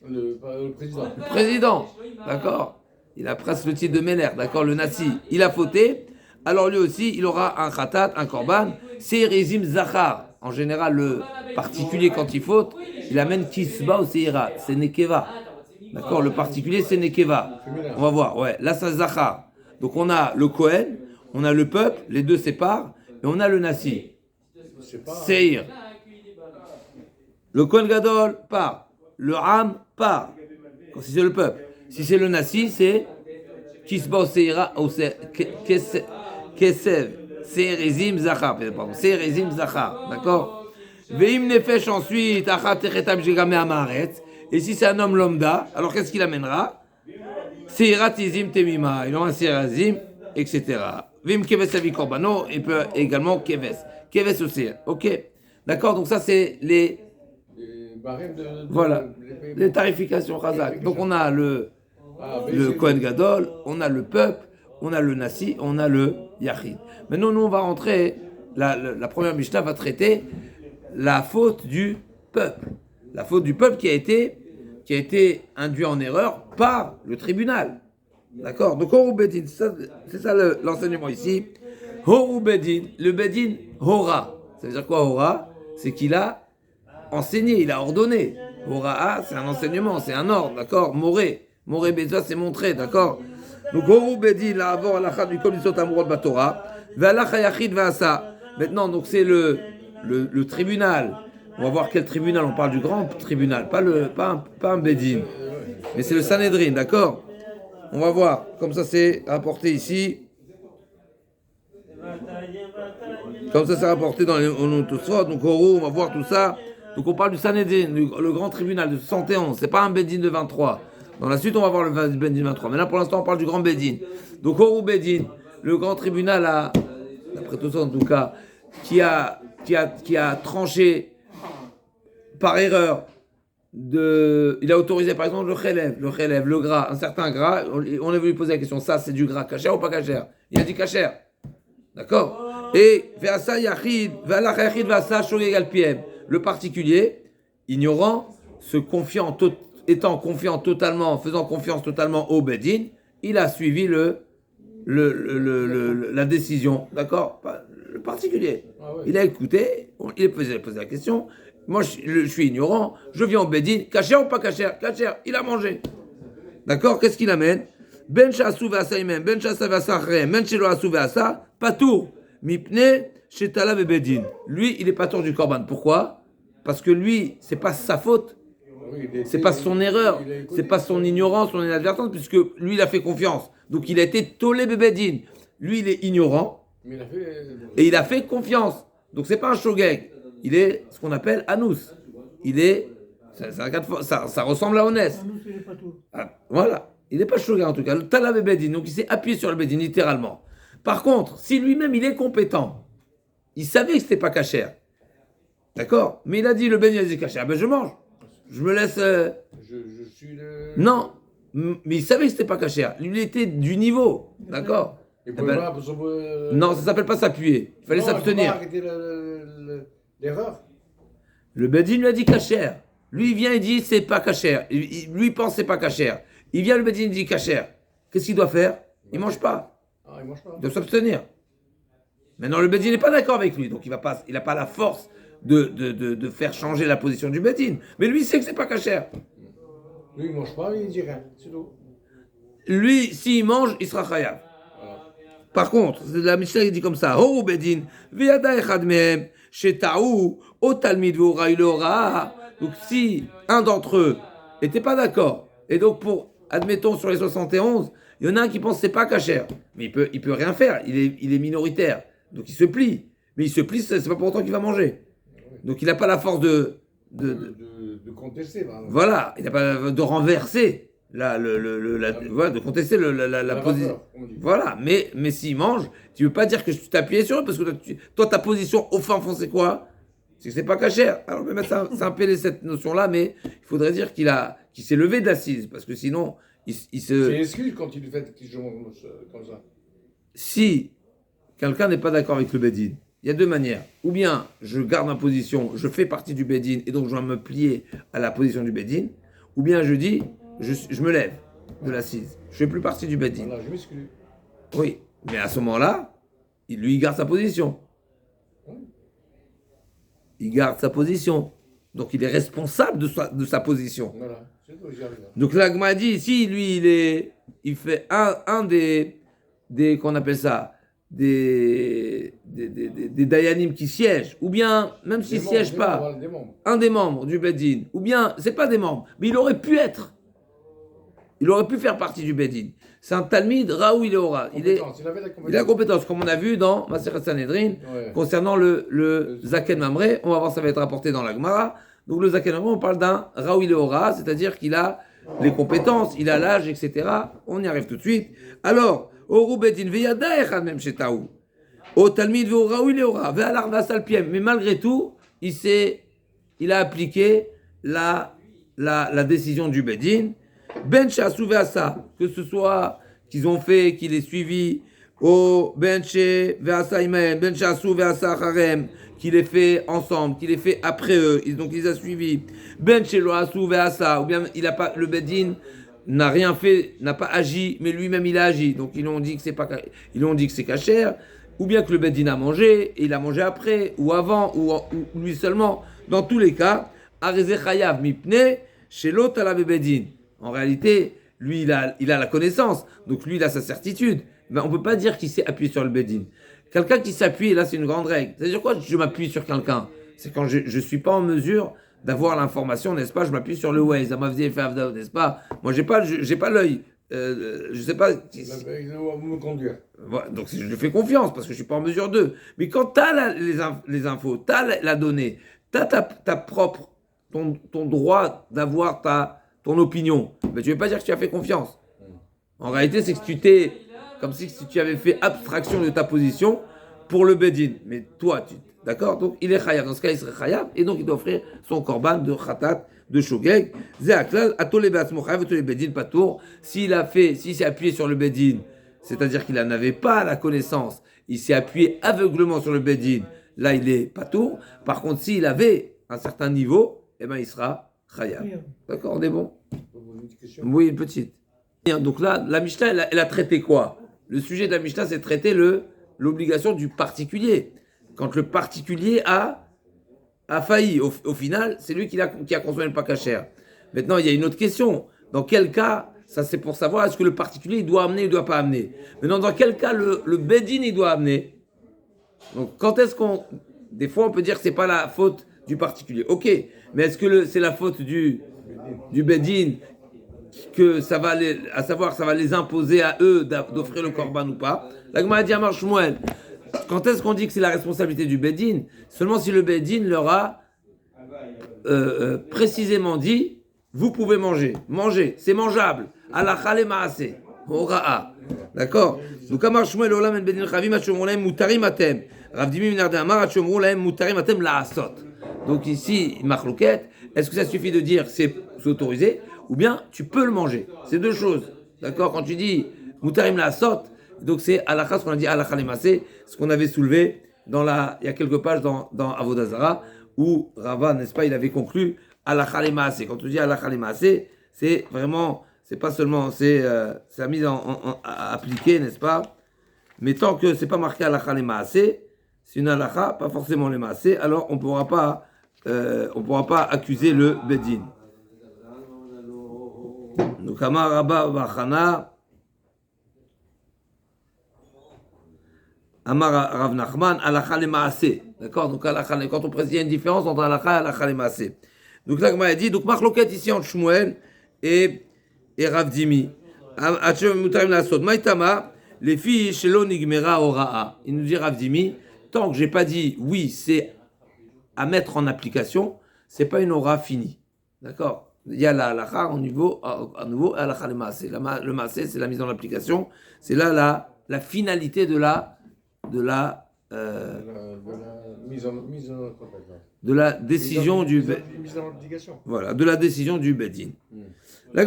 Le président. Le président, d'accord? Il a presque le titre de Meller, d'accord? Le Nassi, il a fauté. Alors lui aussi, il aura un khatat, un korban. C'est Rizim Zachar. En général, le particulier, quand il faute, il amène Kisba ou Seira. C'est Nekeva. D'accord? Le particulier, c'est Nekeva. On va voir. Ouais. Là, c'est Zachar. Donc, on a le Kohen, on a le peuple, les deux séparent, et on a le Nassi. Seir. Le Kohen Gadol part. Le Ham part. Si c'est le peuple. Si c'est le Nassi, c'est Kisba ou Seira ou Kesev. Serizim Zachar, pardon. Serizim Zachar, d'accord? Veim Nefesh ensuite, Achat Techetab Jegame Amaret. Et si c'est un homme lambda, alors qu'est-ce qu'il amènera? Seiratizim Temima. Il aura un Seirazim, etc. Vim Keves Avi Korbano, il peut également Keves. Keves aussi, ok? D'accord, donc ça c'est les voilà, les tarifications Chazak. Donc on a le Kohen Gadol, on a le peuple, on a le Nassi, on a le Yachid. Maintenant, nous, on va rentrer, la première Mishnah va traiter la faute du peuple. La faute du peuple qui a été induit en erreur par le tribunal. D'accord? Donc, Horu Bedin, c'est ça l'enseignement ici. Horu Bedin, le Bedin, Hora. Ça veut dire quoi, Hora? C'est qu'il a enseigné, il a ordonné. Hora, c'est un enseignement, c'est un ordre, d'accord? Moré Bezwa, c'est montré, d'accord? Donc, Horu Bedin, là, avant, Alachat du Kolisot Amurot Batora. Maintenant, donc c'est le tribunal. On va voir quel tribunal. On parle du grand tribunal, pas un Bedin, mais c'est le Sanhedrin, d'accord? On va voir. Comme ça, c'est rapporté ici. Comme ça, c'est rapporté dans les Tosfot. Donc, on va voir tout ça. Donc, on parle du Sanhedrin, le grand tribunal de 71. C'est pas un Bedin de 23. Dans la suite, on va voir le Bedin 23. Mais là, pour l'instant, on parle du grand Bedin. Donc, Horu Bedin. Le grand tribunal d'après tout ça en tout cas, qui a tranché par erreur il a autorisé par exemple le chélèv, le gras, un certain gras, on a voulu poser la question, ça c'est du gras, kasher ou pas kasher? Il a dit kasher. D'accord? Et le particulier, ignorant, étant confiant totalement, faisant confiance totalement au Bedin, il a suivi la décision, d'accord? Le particulier. Ah ouais. Il a écouté, il a posé la question. Moi, je suis ignorant, je viens au Bedin, kasher ou pas kasher? Kasher, il a mangé. D'accord? Qu'est-ce qu'il amène? Ben chassou ve'asa imem, ben chassa ve'asa achrem, ben shelo asou patour, mipne shetala ve'bedin. Lui, il est patour du korban. Pourquoi? parce que lui, c'est pas sa faute, c'est pas son erreur, c'est pas son ignorance, son inadvertance, puisque lui, il a fait confiance. Donc il a été tolé bébédine. Lui, il est ignorant et il a fait confiance. Donc c'est pas un shogeg. Il est ce qu'on appelle anous. Il est, ça ressemble à Onès. Ah, voilà. Il n'est pas shogeg en tout cas. Le tala bébédine. Donc il s'est appuyé sur le bédine littéralement. Par contre, si lui-même il est compétent, il savait que c'était pas cachère. D'accord? Mais il a dit le bédine, il a dit cachère. Ben je mange. Je me laisse. Je suis le. Non, mais il savait que c'était pas cachère. Lui, il était du niveau, d'accord. Il Eh pouvait ben, pas, parce que, non, ça s'appelle pas s'appuyer. Il fallait non, s'abstenir. Il faut pas arrêter l'erreur. Le Bedin lui a dit cachère. Lui, il vient et dit c'est pas cachère. Lui, il pense c'est pas cachère. Il vient, le Bedin, il dit cachère. Qu'est-ce qu'il doit faire? Il mange pas. Ah, il mange pas. Il doit s'abstenir. Maintenant, le Bedin n'est pas d'accord avec lui, donc il n'a pas la force de faire changer la position du Bedin. Mais lui, il sait que c'est pas cachère. Lui, il mange pas, il dit rien. C'est tout. Lui, s'il mange, il sera chayav. Par contre, la Mishnah il dit comme ça, Horu bedin, v'yada echad mehem, sheta'u, o talmid v'ora ilora. Donc si un d'entre eux n'était pas d'accord, et donc pour, admettons sur les 71, il y en a un qui pense que c'est pas cachère, mais il peut rien faire, il est minoritaire, donc il se plie. Mais il se plie, c'est pas pour autant qu'il va manger. Donc il n'a pas la force de contester. Bah. Voilà, il n'a pas de renverser. Voilà, de contester la position. Voilà, mais s'il mange, tu ne veux pas dire que tu t'appuyais sur eux, parce que toi, ta position au fin fond, c'est quoi? C'est que c'est pas cachère. Alors, on peut mettre c'est un peu cette notion-là, mais il faudrait dire qu'il s'est levé de l'assise, parce que sinon, il se. C'est excuse quand il fait qu'il joue comme ça. Si quelqu'un n'est pas d'accord avec le Bedin, il y a deux manières. Ou bien je garde ma position, je fais partie du Bedin, et donc je dois me plier à la position du Bedin, ou bien je dis. Je me lève de l'assise. Je ne fais plus partie du Bedin. Voilà, je m'excuse. Oui, mais à ce moment-là, il garde sa position. Il garde sa position. Donc il est responsable de sa position. Voilà, c'est tout, j'y arrive. Donc l'Agma dit, si lui, il fait un des qu'on appelle ça, des Dayanim qui siègent, ou bien, même s'il ne siège pas, un des membres du Bedin, ou bien, c'est pas des membres, mais il aurait pu être. Il aurait pu faire partie du Bedin. C'est un Talmid Raoui Leora. Il a la compétence, comme on a vu dans Masechet Sanhedrin, concernant le Zaken Mamre. On va voir, ça va être rapporté dans la Gemara. Donc le Zaken Mamre, on parle d'un Raoui Leora, c'est-à-dire qu'il a les compétences, il a l'âge, etc. On y arrive tout de suite. Alors, Oru Bedin Veyada Echad Mem Shetaou. Au Talmid Veu Raoui Leora. Ve'alar Vasalpiem. Mais malgré tout, il a appliqué la décision du Bedin. Ben Chassou Veasa, que ce soit qu'ils ont fait, qu'il ait suivi, au Ben Veasa Imael, Ben Chassou Veasa Harem, qu'il ait fait ensemble, qu'il ait fait après eux, donc il les a suivis. Ben Loasou Veasa, ou bien le Bedin n'a rien fait, n'a pas agi, mais lui-même il a agi, donc ils ont dit que c'est cachère, ou bien que le Bedin a mangé, et il a mangé après, ou avant, ou lui seulement. Dans tous les cas, Areze Chayav Mipne, Shelo Talabe Bedin. En réalité, lui, il a la connaissance, donc lui, il a sa certitude. Mais on ne peut pas dire qu'il s'est appuyé sur le Bedin. Quelqu'un qui s'appuie, là, c'est une grande règle. C'est-à-dire quoi, je m'appuie sur quelqu'un? C'est quand je ne suis pas en mesure d'avoir l'information, n'est-ce pas? Je m'appuie sur le Waze, n'est-ce pas? Moi, j'ai pas l'œil. Je sais pas. Il va me conduire. Voilà, donc je lui fais confiance parce que je ne suis pas en mesure d'eux. Mais quand tu as les infos, tu as la donnée, tu as ta propre, ton droit d'avoir ton opinion, mais tu ne veux pas dire que tu as fait confiance. En réalité, c'est que comme si tu avais fait abstraction de ta position pour le Bedin. Mais toi, d'accord? Donc il est chayav. Dans ce cas, il serait chayav et donc il doit offrir son korban de khatat, de shogeg. Zeaklal, atole be'atzmo chayav, atole Bedin patour. S'il s'est appuyé sur le Bedin, c'est-à-dire qu'il n'en avait pas la connaissance, il s'est appuyé aveuglement sur le Bedin, là il est patour. Par contre, s'il avait un certain niveau, eh ben il sera chayav. D'accord, on est bon? Oui, une petite. Donc là, la Mishnah, elle a traité quoi? Le sujet de la Mishnah, c'est de traiter l'obligation du particulier. Quand le particulier a failli, au final, c'est lui qui a consommé le pas cachère. Maintenant, il y a une autre question. Dans quel cas, ça c'est pour savoir est-ce que le particulier il doit amener ou il ne doit pas amener. Maintenant, dans quel cas le Bedin il doit amener? Donc, quand est-ce des fois, on peut dire que ce n'est pas la faute du particulier. Ok, mais est-ce que c'est la faute du Bedin que ça va à savoir ça va les imposer à eux d'offrir le korban ou pas? La Gemara dit à Shmuel, quand est-ce qu'on dit que c'est la responsabilité du Bedin? Seulement si le Bedin leur a précisément dit, vous pouvez manger, c'est mangeable. Alacha le maase, hora'a. D'accord? Donc Amar Shmuel olam en Bedin chavim achomru lahem mutarim atem. Rav Dimi ben Amar achomru lahem mutarim atem la'asot. Donc ici, marloquette, est-ce que ça suffit de dire c'est autorisé ou bien tu peux le manger? C'est deux choses. D'accord? Quand tu dis mutarim la'asot, donc c'est alacha, ce qu'on a dit alacha le maase, ce qu'on avait soulevé il y a quelques pages dans Avodah Zarah, où Rava, n'est-ce pas, il avait conclu halakha le maase. Quand on dit halakha le maase, c'est vraiment, c'est pas seulement, c'est la mise à appliquer, n'est-ce pas? Mais tant que c'est pas marqué halakha le maase, c'est une halakha, pas forcément le maase, alors on pourra pas accuser le bedin. Donc Amar Rabba Bachana, Amar Rav Nachman, halakha le maase. D'accord? Donc, quand on précise, il y a une différence entre halakha et halakha le maase. Donc, là, il dit, donc, marloquette ici entre Shmuel et Rav Dimi. Maïtama, les filles, shelo nigmera ora'a. Il nous dit Rav Dimi, tant que j'ai pas dit oui, c'est à mettre en application, c'est pas une aura finie. D'accord? Il y a la halakha à nouveau, halakha le maase. Le maase, c'est la mise en application. C'est là la finalité de la décision du voilà, de la décision du Bedin. Là,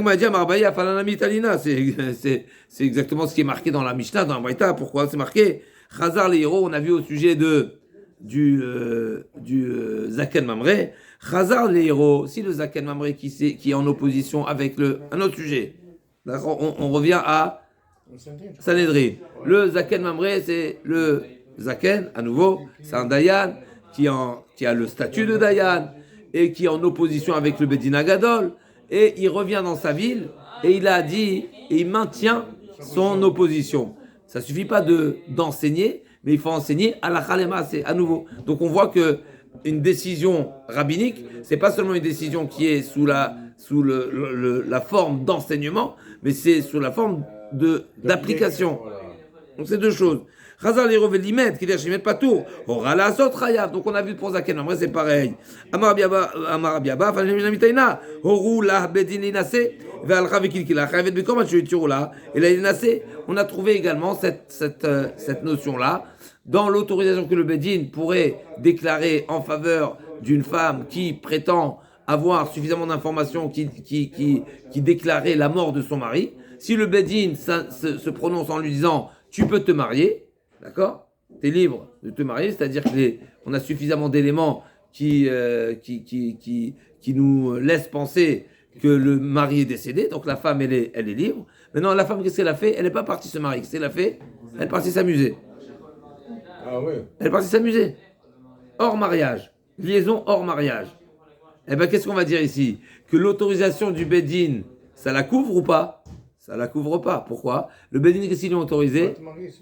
c'est exactement ce qui est marqué dans la Mishnah, dans la Braïta. Pourquoi c'est marqué? Chazar les héros, on a vu au sujet du Zaken Mamre. Chazar les héros, si le Zaken Mamre qui est en opposition avec un autre sujet, d'accord, on revient à Sanhedrin. Le Zaken Mamre, c'est le Zaken, à nouveau, c'est un Dayan qui a le statut de Dayan et qui est en opposition avec le Bedin Agadol, et il revient dans sa ville et il a dit, et il maintient son opposition. Ça suffit pas d'enseigner, mais il faut enseigner halakha le maase, à nouveau. Donc on voit que une décision rabbinique, c'est pas seulement une décision qui est sous la forme d'enseignement, mais c'est sous la forme d'application. Donc c'est deux choses. Chazar les revelimet, qui dit met pas tout. Ora la sot chayav. Donc on a vu pour Zaken. En vrai c'est pareil. Amar biaba, falim mitaina. Horu la bedin linase. Ve'al chavikil kila chayavet bikom achuitiru la. Et là linase, on a trouvé également cette notion là dans l'autorisation que le bedin pourrait déclarer en faveur d'une femme qui prétend avoir suffisamment d'informations qui déclarait la mort de son mari. Si le bedin se prononce en lui disant tu peux te marier, d'accord, tu es libre de te marier, c'est-à-dire qu'on a suffisamment d'éléments qui nous laissent penser que le mari est décédé, donc la femme elle est libre. Maintenant la femme, qu'est-ce qu'elle a fait? Elle n'est pas partie se marier, qu'est-ce qu'elle a fait? Elle est partie s'amuser. Ah oui. Elle est partie s'amuser. Hors mariage, liaison hors mariage. Eh bien qu'est-ce qu'on va dire ici? Que l'autorisation du bedin, ça la couvre ou pas? Ça la couvre pas. Pourquoi? Le bedin, qu'est-ce qu'ils ont autorisé?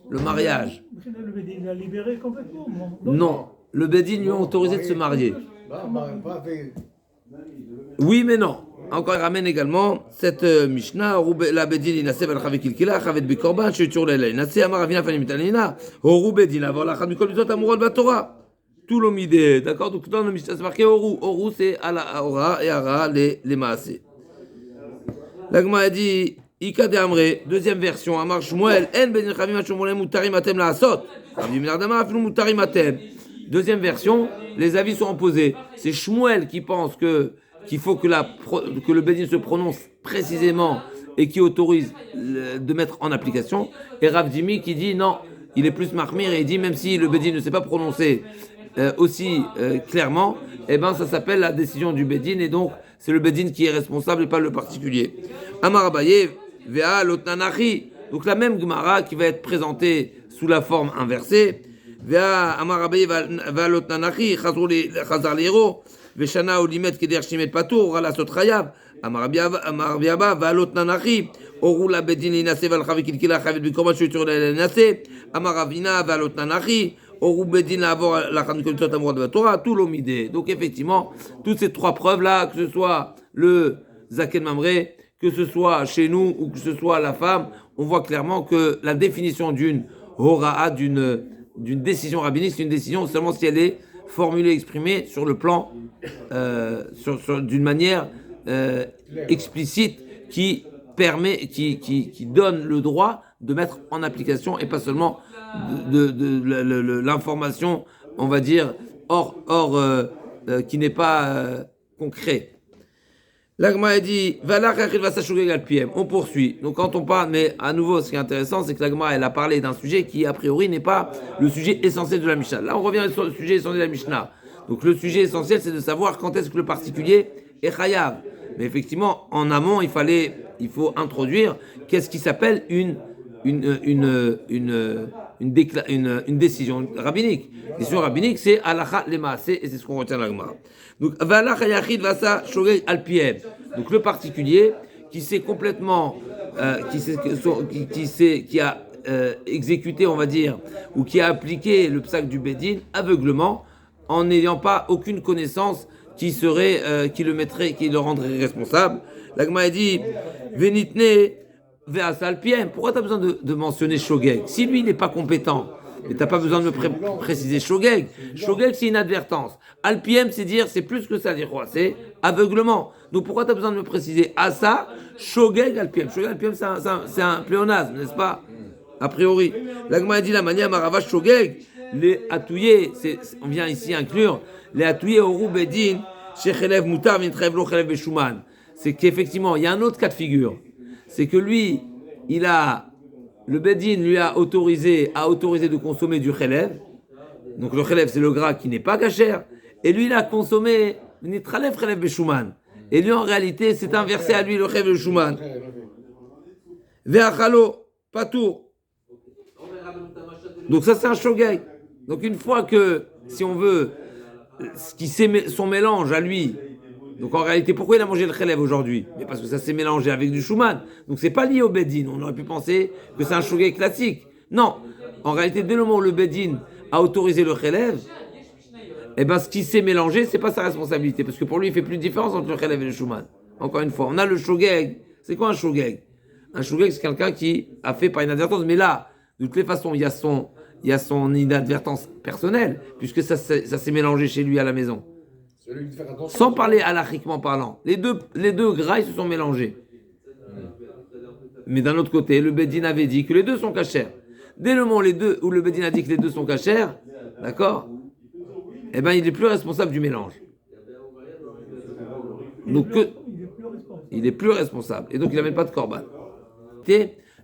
Le mariage. Le Bedin l'a libéré complètement. Non, le bedin lui a autorisé de se marier. Oui, mais non. Encore, il ramène également cette Mishnah. La bedin inase vel chavek kilkila chavet bikorban shetur leila inase amar avina fanim italina. Oru bedin avoir la chad mikol mitzvot amurot batora. Tout l'omidé, d'accord? Donc dans le Mishnah c'est marqué oru. Oru c'est ala ora et ara les maasé. L'agma a dit. Ika de Amre, deuxième version, Amar Shmuel, En ben Chavim Achomolem Mutarim Atem la Asot. Rabbi Minardama Aflu Mutarim Atem. Deuxième version, les avis sont opposés. C'est Shmuel qui pense qu'il faut que le Bedin se prononce précisément et qui autorise de mettre en application. Et Rav Dimi qui dit non, il est plus marmir et il dit même si le Bedin ne s'est pas prononcé aussi clairement, eh ben ça s'appelle la décision du Bedin et donc c'est le Bedin qui est responsable et pas le particulier. Amar Abaye, Vea Lotnanachi, donc la même Gemara qui va être présentée sous la forme inversée. Vea Amar Abaye Vea Lotnanachi, Chazar Lero, Veshana Olimet Keder Shimet Patour, Rala Sotrayav, Amar Biaba Vea Lotnanachi, Oru la Bedin Linase Val Chavik Kilkila Chavit Bikoma Shutur Linase, Amar Avina Vea Lotnanachi, Oru Bedin Lavor la Khankoltot Amour de la Torah, tout l'omidé. Donc effectivement, toutes ces trois preuves-là, que ce soit le Zaken Mamre, que ce soit chez nous ou que ce soit la femme, on voit clairement que la définition d'une Hora'a, d'une décision rabbinique, c'est une décision seulement si elle est formulée, exprimée sur le plan, d'une manière explicite qui permet, qui donne le droit de mettre en application et pas seulement de l'information, on va dire, qui n'est pas concret. L'Agma a dit, on poursuit. Donc quand on parle, mais à nouveau, ce qui est intéressant, c'est que l'Agma, elle a parlé d'un sujet qui, a priori, n'est pas le sujet essentiel de la Mishnah. Là, on revient sur le sujet essentiel de la Mishnah. Donc le sujet essentiel, c'est de savoir quand est-ce que le particulier est chayav. Mais effectivement, en amont, il faut introduire qu'est-ce qui s'appelle une décision rabbinique. Une décision rabbinique, c'est halakha lemaase, et c'est ce qu'on retient de l'Agma. Donc, donc le particulier qui s'est complètement, qui a exécuté, on va dire, ou qui a appliqué le psak du Bedin aveuglement, en n'ayant pas aucune connaissance qui le rendrait responsable. L'Agma a dit, venitne ve'asalpiem. Pourquoi tu as besoin de mentionner Shogeg? Si lui, il n'est pas compétent, mais tu n'as pas besoin de me préciser Shogeg. Shogeg, c'est inadvertance. Alpiem, c'est dire, c'est plus que ça, dire quoi? C'est aveuglement. Donc pourquoi tu as besoin de me préciser Asa, Shogeg, Alpiem? Shogeg, Alpiem, c'est un pléonasme, n'est-ce pas? A priori. L'Agma a dit la manière Maravash Shogeg, les atouillés, on vient ici inclure, les atouillés au Roubedin, chez Chelev Moutar, Vintrev Lo Chelev Beshuman. C'est qu'effectivement, il y a un autre cas de figure. C'est que lui, le Bedin lui a autorisé de consommer du Chelev. Donc le Chelev, c'est le gras qui n'est pas cachère. Et lui, il a consommé Nitralev Chelev Beshuman. Et lui, en réalité, c'est inversé à lui le Chelev Beshuman. Ve'achalo, patour. Donc ça, c'est un shogeg. Donc une fois que, si on veut, son mélange à lui, donc en réalité, pourquoi il a mangé le chelev aujourd'hui? Mais parce que ça s'est mélangé avec du shuman. Donc c'est pas lié au bedin. On aurait pu penser que c'est un shogeg classique. Non. En réalité, dès le moment où le bedin a autorisé le chelev, eh ben ce qui s'est mélangé, c'est pas sa responsabilité. Parce que pour lui, il fait plus de différence entre le chelev et le shuman. Encore une fois, on a le shogeg. C'est quoi un shogeg? Un shogeg, c'est quelqu'un qui a fait par inadvertance. Mais là, de toutes les façons, il y a son inadvertance personnelle, puisque ça s'est mélangé chez lui à la maison. Sans parler halachiquement parlant. Les deux grailles se sont mélangés. Mais d'un autre côté, le Bedin avait dit que les deux sont cachers. Dès le moment où le Bedin a dit que les deux sont cachers, d'accord, eh ben il est plus responsable du mélange. Donc il est plus responsable. Et donc il n'amène pas de korban.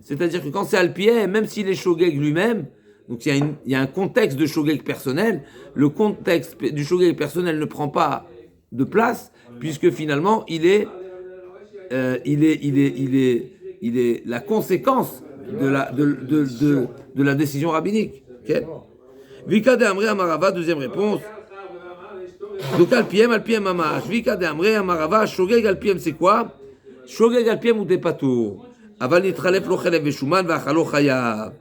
C'est-à-dire que quand c'est Alpier, même s'il est shogeg lui-même, donc il y a un contexte de shogeg personnel, le contexte du shogeg personnel ne prend pas de place, puisque finalement il est la conséquence de la décision rabbinique. Vika de Amre Amarava, deuxième réponse. Donc Alpiem Mamash. Vika de Amre Amarava, shogeg Alpiem, c'est quoi? Shogeg Alpiem ou des patours. Aval nitralef lo chelev veshuman v'achalo chayav.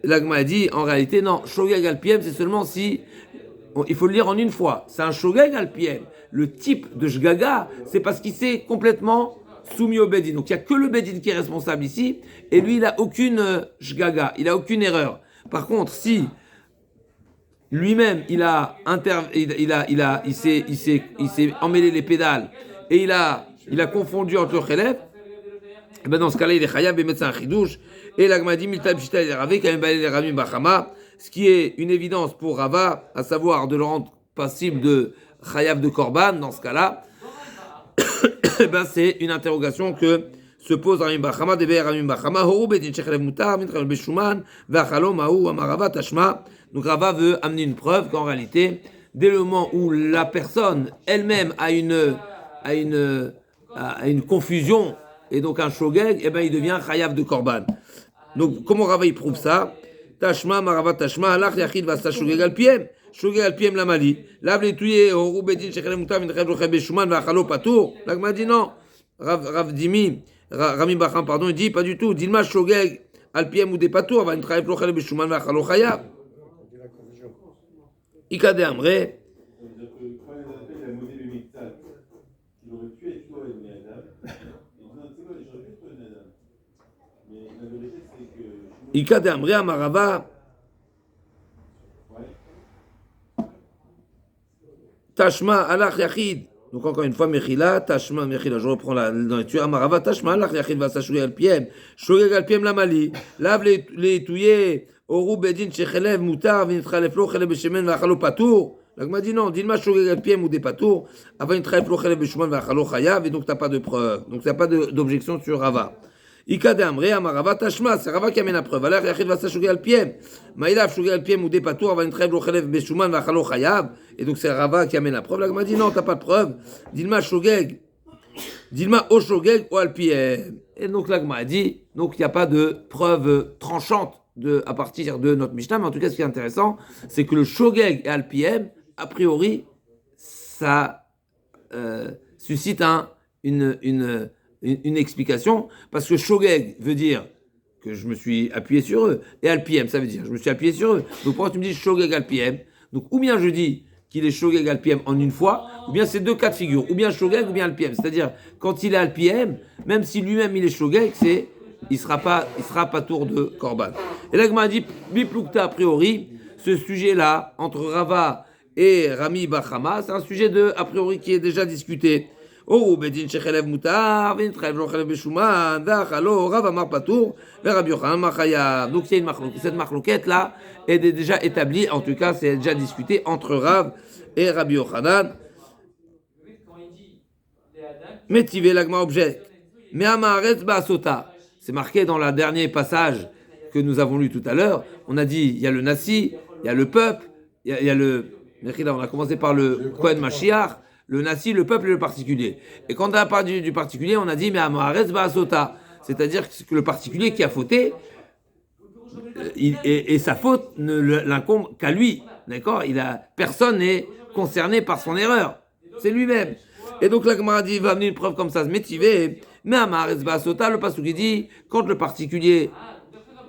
L'Agma a dit, en réalité, non, shogeg alpiem, c'est seulement si, il faut le lire en une fois, c'est un shogeg alpiem. Le type de shgaga, c'est parce qu'il s'est complètement soumis au bedin. Donc il n'y a que le bedin qui est responsable ici, et lui, il n'a aucune shgaga, il n'a aucune erreur. Par contre, si lui-même, il s'est emmêlé les pédales, et il a confondu entre le chelev, et ben dans ce cas-là, il est chayav et mettre un chidouche. Et l'Agma dit milta b'shita el ravé quand même les ramim bachama, ce qui est une évidence pour Rava, à savoir de le rendre passible de chayav de korban. Dans ce cas-là, ben c'est une interrogation que se pose Ramim bachama de Ramim bachama horu bedin shechlev mutar mintrel beshuman v'achalo mahu amarava tashma. Donc Rava veut amener une preuve qu'en réalité, dès le moment où la personne elle-même a une confusion et donc un shogeg, eh ben il devient chayav de korban. Donc comment Rava il prouve ça? Tashma marava tashma halach yachid vasa shogeg alpiem la mali lav letouye horu bedin shechelem mutar min chayav beshuman v'achalo patour. L'Agma dit non. Rav Dimi Rami Bacham pardon, il dit pas du tout. Dilma shogeg alpiem ou des patour va une chayav beshuman v'achalo chayav. Ikade Amré. Ça veut dire que quand il a modé le Mektal, il aurait pu être toi et Adam. Et non, tu sais quoi, j'aurais pu être toi et Adam. Mais la vérité, c'est que. Ikade Amré Amarava. Tashma alach yachid. Donc encore une fois, Mechila, Tashma, Mechila, je reprends la nourriture. Amarava, Tashma alach yachid va s'ashouer al piem. Shogeg al piem la mali. Lave les touillés. Oru bedin shechelev mutar, vinitchalef lo chelev beshemen vachalo patour. La Gemara dit non, dis-moi shogeg al piem ou des patour. Avant vinitchalef lo chelev beshemen vachalo chayav. Et donc t'as pas de preuve. Donc t'as pas d'objection sur Rava. Ika de Amré, Amarava, Tashma, c'est Rava qui amène la preuve. Alors, Yachid va s'achouger al piem. Maïlav, chouger al piem ou des patours, va une trêve, lo chelev, beshuman, va chalo chayav. Et donc, c'est Rava qui amène la preuve. La Gemara dit non, t'as pas de preuve. Dis-moi shogeg. Dis-moi au shogeg ou al piem. Et donc, la Gemara dit, donc, il n'y a pas de preuve tranchante à partir de notre Mishnah. Mais en tout cas, ce qui est intéressant, c'est que le shogeg et al piem, a priori, ça suscite une explication, parce que shogeg veut dire que je me suis appuyé sur eux, et alpiem, ça veut dire je me suis appuyé sur eux. Donc pourquoi tu me dis shogeg alpiem? Donc ou bien je dis qu'il est shogeg alpiem en une fois, ou bien c'est deux cas de figure, ou bien shogeg ou bien alpiem. C'est-à-dire quand il est alpiem, même si lui-même il est shogeg, il sera pas tour de korban. Et là Gemara dit biplukta a priori, ce sujet-là entre Rava et Rami Bachama, c'est un sujet a priori qui est déjà discuté. Oh, bedin shechelev mutar, vinitchalev lo chelev beshuman, vachalo, Rav amar patour, Rabbi Yochanan mar chayav. Donc il y a cette marloquette là est déjà établie, en tout cas c'est déjà discuté entre Rav et Rabbi Yochanan. Métivé l'agma objet. Mais amaretz ba'asota. C'est marqué dans le dernier passage que nous avons lu tout à l'heure. On a dit il y a le Nasi, il y a le peuple, il y a le. On a commencé par le Kohen Mashiach. Le Nasi, le peuple et le particulier. Et quand on a parlé du particulier, on a dit, mais Amaretz Ba'asota. C'est-à-dire que le particulier qui a fauté, et sa faute ne l'incombe qu'à lui. D'accord? Personne n'est concerné par son erreur. C'est lui-même. Et donc la Gemara dit, va amener une preuve comme ça, se métiver. Mais Amaretz Ba'asota, le pasuk qui dit, quand le particulier,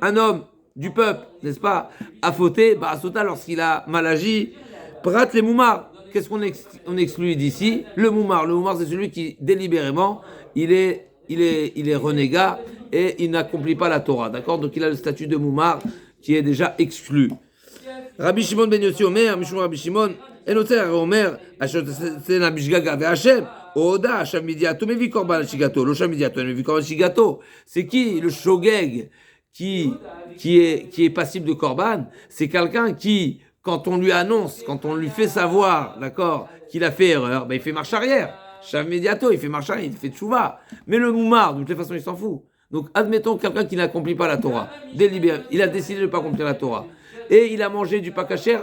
un homme du peuple, n'est-ce pas, a fauté, Ba'asota, lorsqu'il a mal agi, prat les moumars. Qu'est-ce qu'on exclut d'ici? Le moumar. Le moumar, c'est celui qui, délibérément, il est renégat et il n'accomplit pas la Torah. D'accord? Donc, il a le statut de moumar qui est déjà exclu. Rabbi Shimon ben Yossi Omer, Mishum Rabbi Shimon, Enoter Omer, Ashotena Bishgaga Ve'Hashem, Oda, Hashem Midiato, Mevi Korban Shigato, Lo Hashem Midiato, Mevi Korban Shigato. C'est qui le shogeg qui est passible de Korban? C'est quelqu'un qui, quand on lui annonce, quand on lui fait savoir, d'accord, qu'il a fait erreur, il fait marche arrière. Chav Mediato, il fait marche arrière, il fait tchouva. Mais le moumar, de toutes les façons, il s'en fout. Donc, admettons quelqu'un qui n'accomplit pas la Torah, délibéré, il a décidé de ne pas accomplir la Torah, et il a mangé du pakacher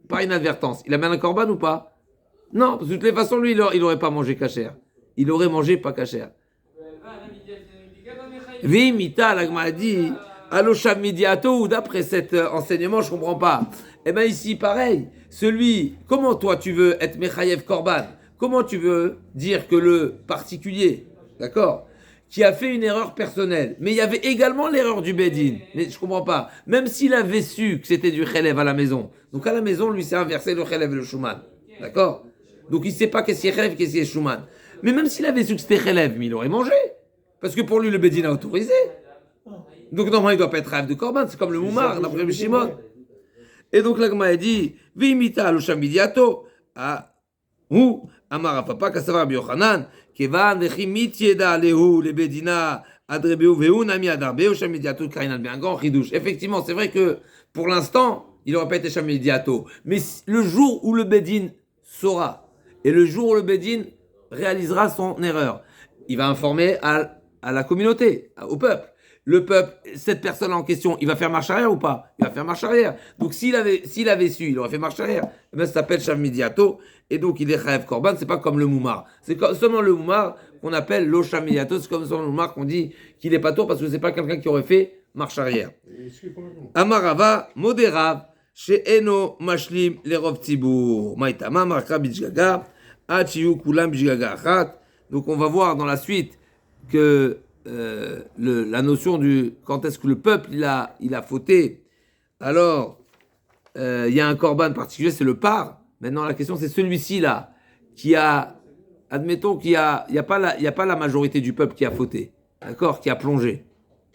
par inadvertance. Il a bien un korban ou pas? Non, parce que de toutes les façons, lui, il n'aurait pas mangé kasher. Il aurait mangé pas kasher. Vimita, la Gemara dit, allo Chav Mediato, ou d'après cet enseignement, je ne comprends pas. Eh bien ici, pareil, comment toi tu veux être Mechayev Korban? Comment tu veux dire que le particulier, d'accord, qui a fait une erreur personnelle, mais il y avait également l'erreur du Bedin, mais je comprends pas, même s'il avait su que c'était du Chelev à la maison, donc à la maison, lui s'est inversé le Chelev et le Shuman, d'accord? Donc il ne sait pas qu'est-ce qui est Chelev, qu'est-ce qui est Shuman. Mais même s'il avait su que c'était Chelev, mais il aurait mangé, parce que pour lui le Bedin a autorisé. Donc normalement il ne doit pas être rêve de Korban, c'est comme le Moumar, d'après le Shimon. Et donc la Gemara dit, Vimita lo Sham Midiato, ou Amar Papa Kasava Rabbi Yochanan, Kevan Dechimit Yeda Lehu le Bedina Adrebeu Vehu Nami Adarbeu Sham Midiato Karinan. Bien grand ridouche. Effectivement, c'est vrai que pour l'instant, il n'aurait pas été Sham Midiato, mais le jour où le Bedin saura et le jour où le Bedin réalisera son erreur, il va informer à la communauté, au peuple. Le peuple, cette personne en question, il va faire marche arrière ou pas? Il va faire marche arrière. Donc s'il avait su, il aurait fait marche arrière. Ça s'appelle Shav Midiato, et donc il est Chayav Korban, c'est pas comme le Moumar. C'est seulement le Moumar qu'on appelle lo Shav Midiato, c'est comme seulement le Moumar qu'on dit qu'il est pas tôt parce que c'est pas quelqu'un qui aurait fait marche arrière. Amarava, Moderav, chez Eno Mashlim, Lerov Tzibour, Maïtama, Marka Bijgaga, Achiyu Kulam Bijgaga Achat. Donc on va voir dans la suite que la notion du quand est-ce que le peuple il a fauté, alors il y a un korban particulier, c'est le par. Maintenant, la question, c'est celui-ci là, qui a, admettons qu'il y a pas la majorité du peuple qui a fauté, d'accord, qui a plongé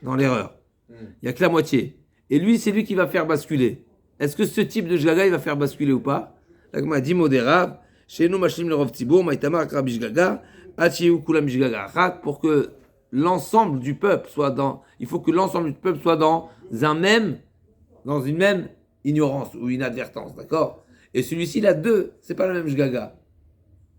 dans l'erreur. Il y a que la moitié. Et lui, c'est lui qui va faire basculer. Est-ce que ce type de shgaga, il va faire basculer ou pas? L'agma dit modérav, chez nous, machlim le rov tzibour, maïtamar krabi shgaga, achiou kulam shgaga achat, pour que l'ensemble du peuple soit dans, il faut que l'ensemble du peuple soit dans une même ignorance ou inadvertance, d'accord? Et celui-ci, il a deux, c'est pas le même shgaga.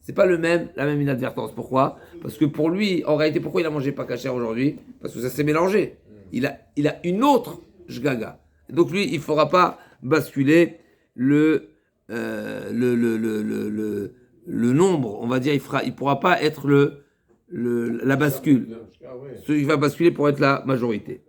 C'est pas la même inadvertance. Pourquoi? Parce que pour lui, en réalité, pourquoi il a mangé pas kasher aujourd'hui? Parce que ça s'est mélangé. Il a une autre shgaga. Donc lui, il ne fera pas basculer le nombre, on va dire, il pourra pas être la bascule. Celui qui va basculer pour être la majorité.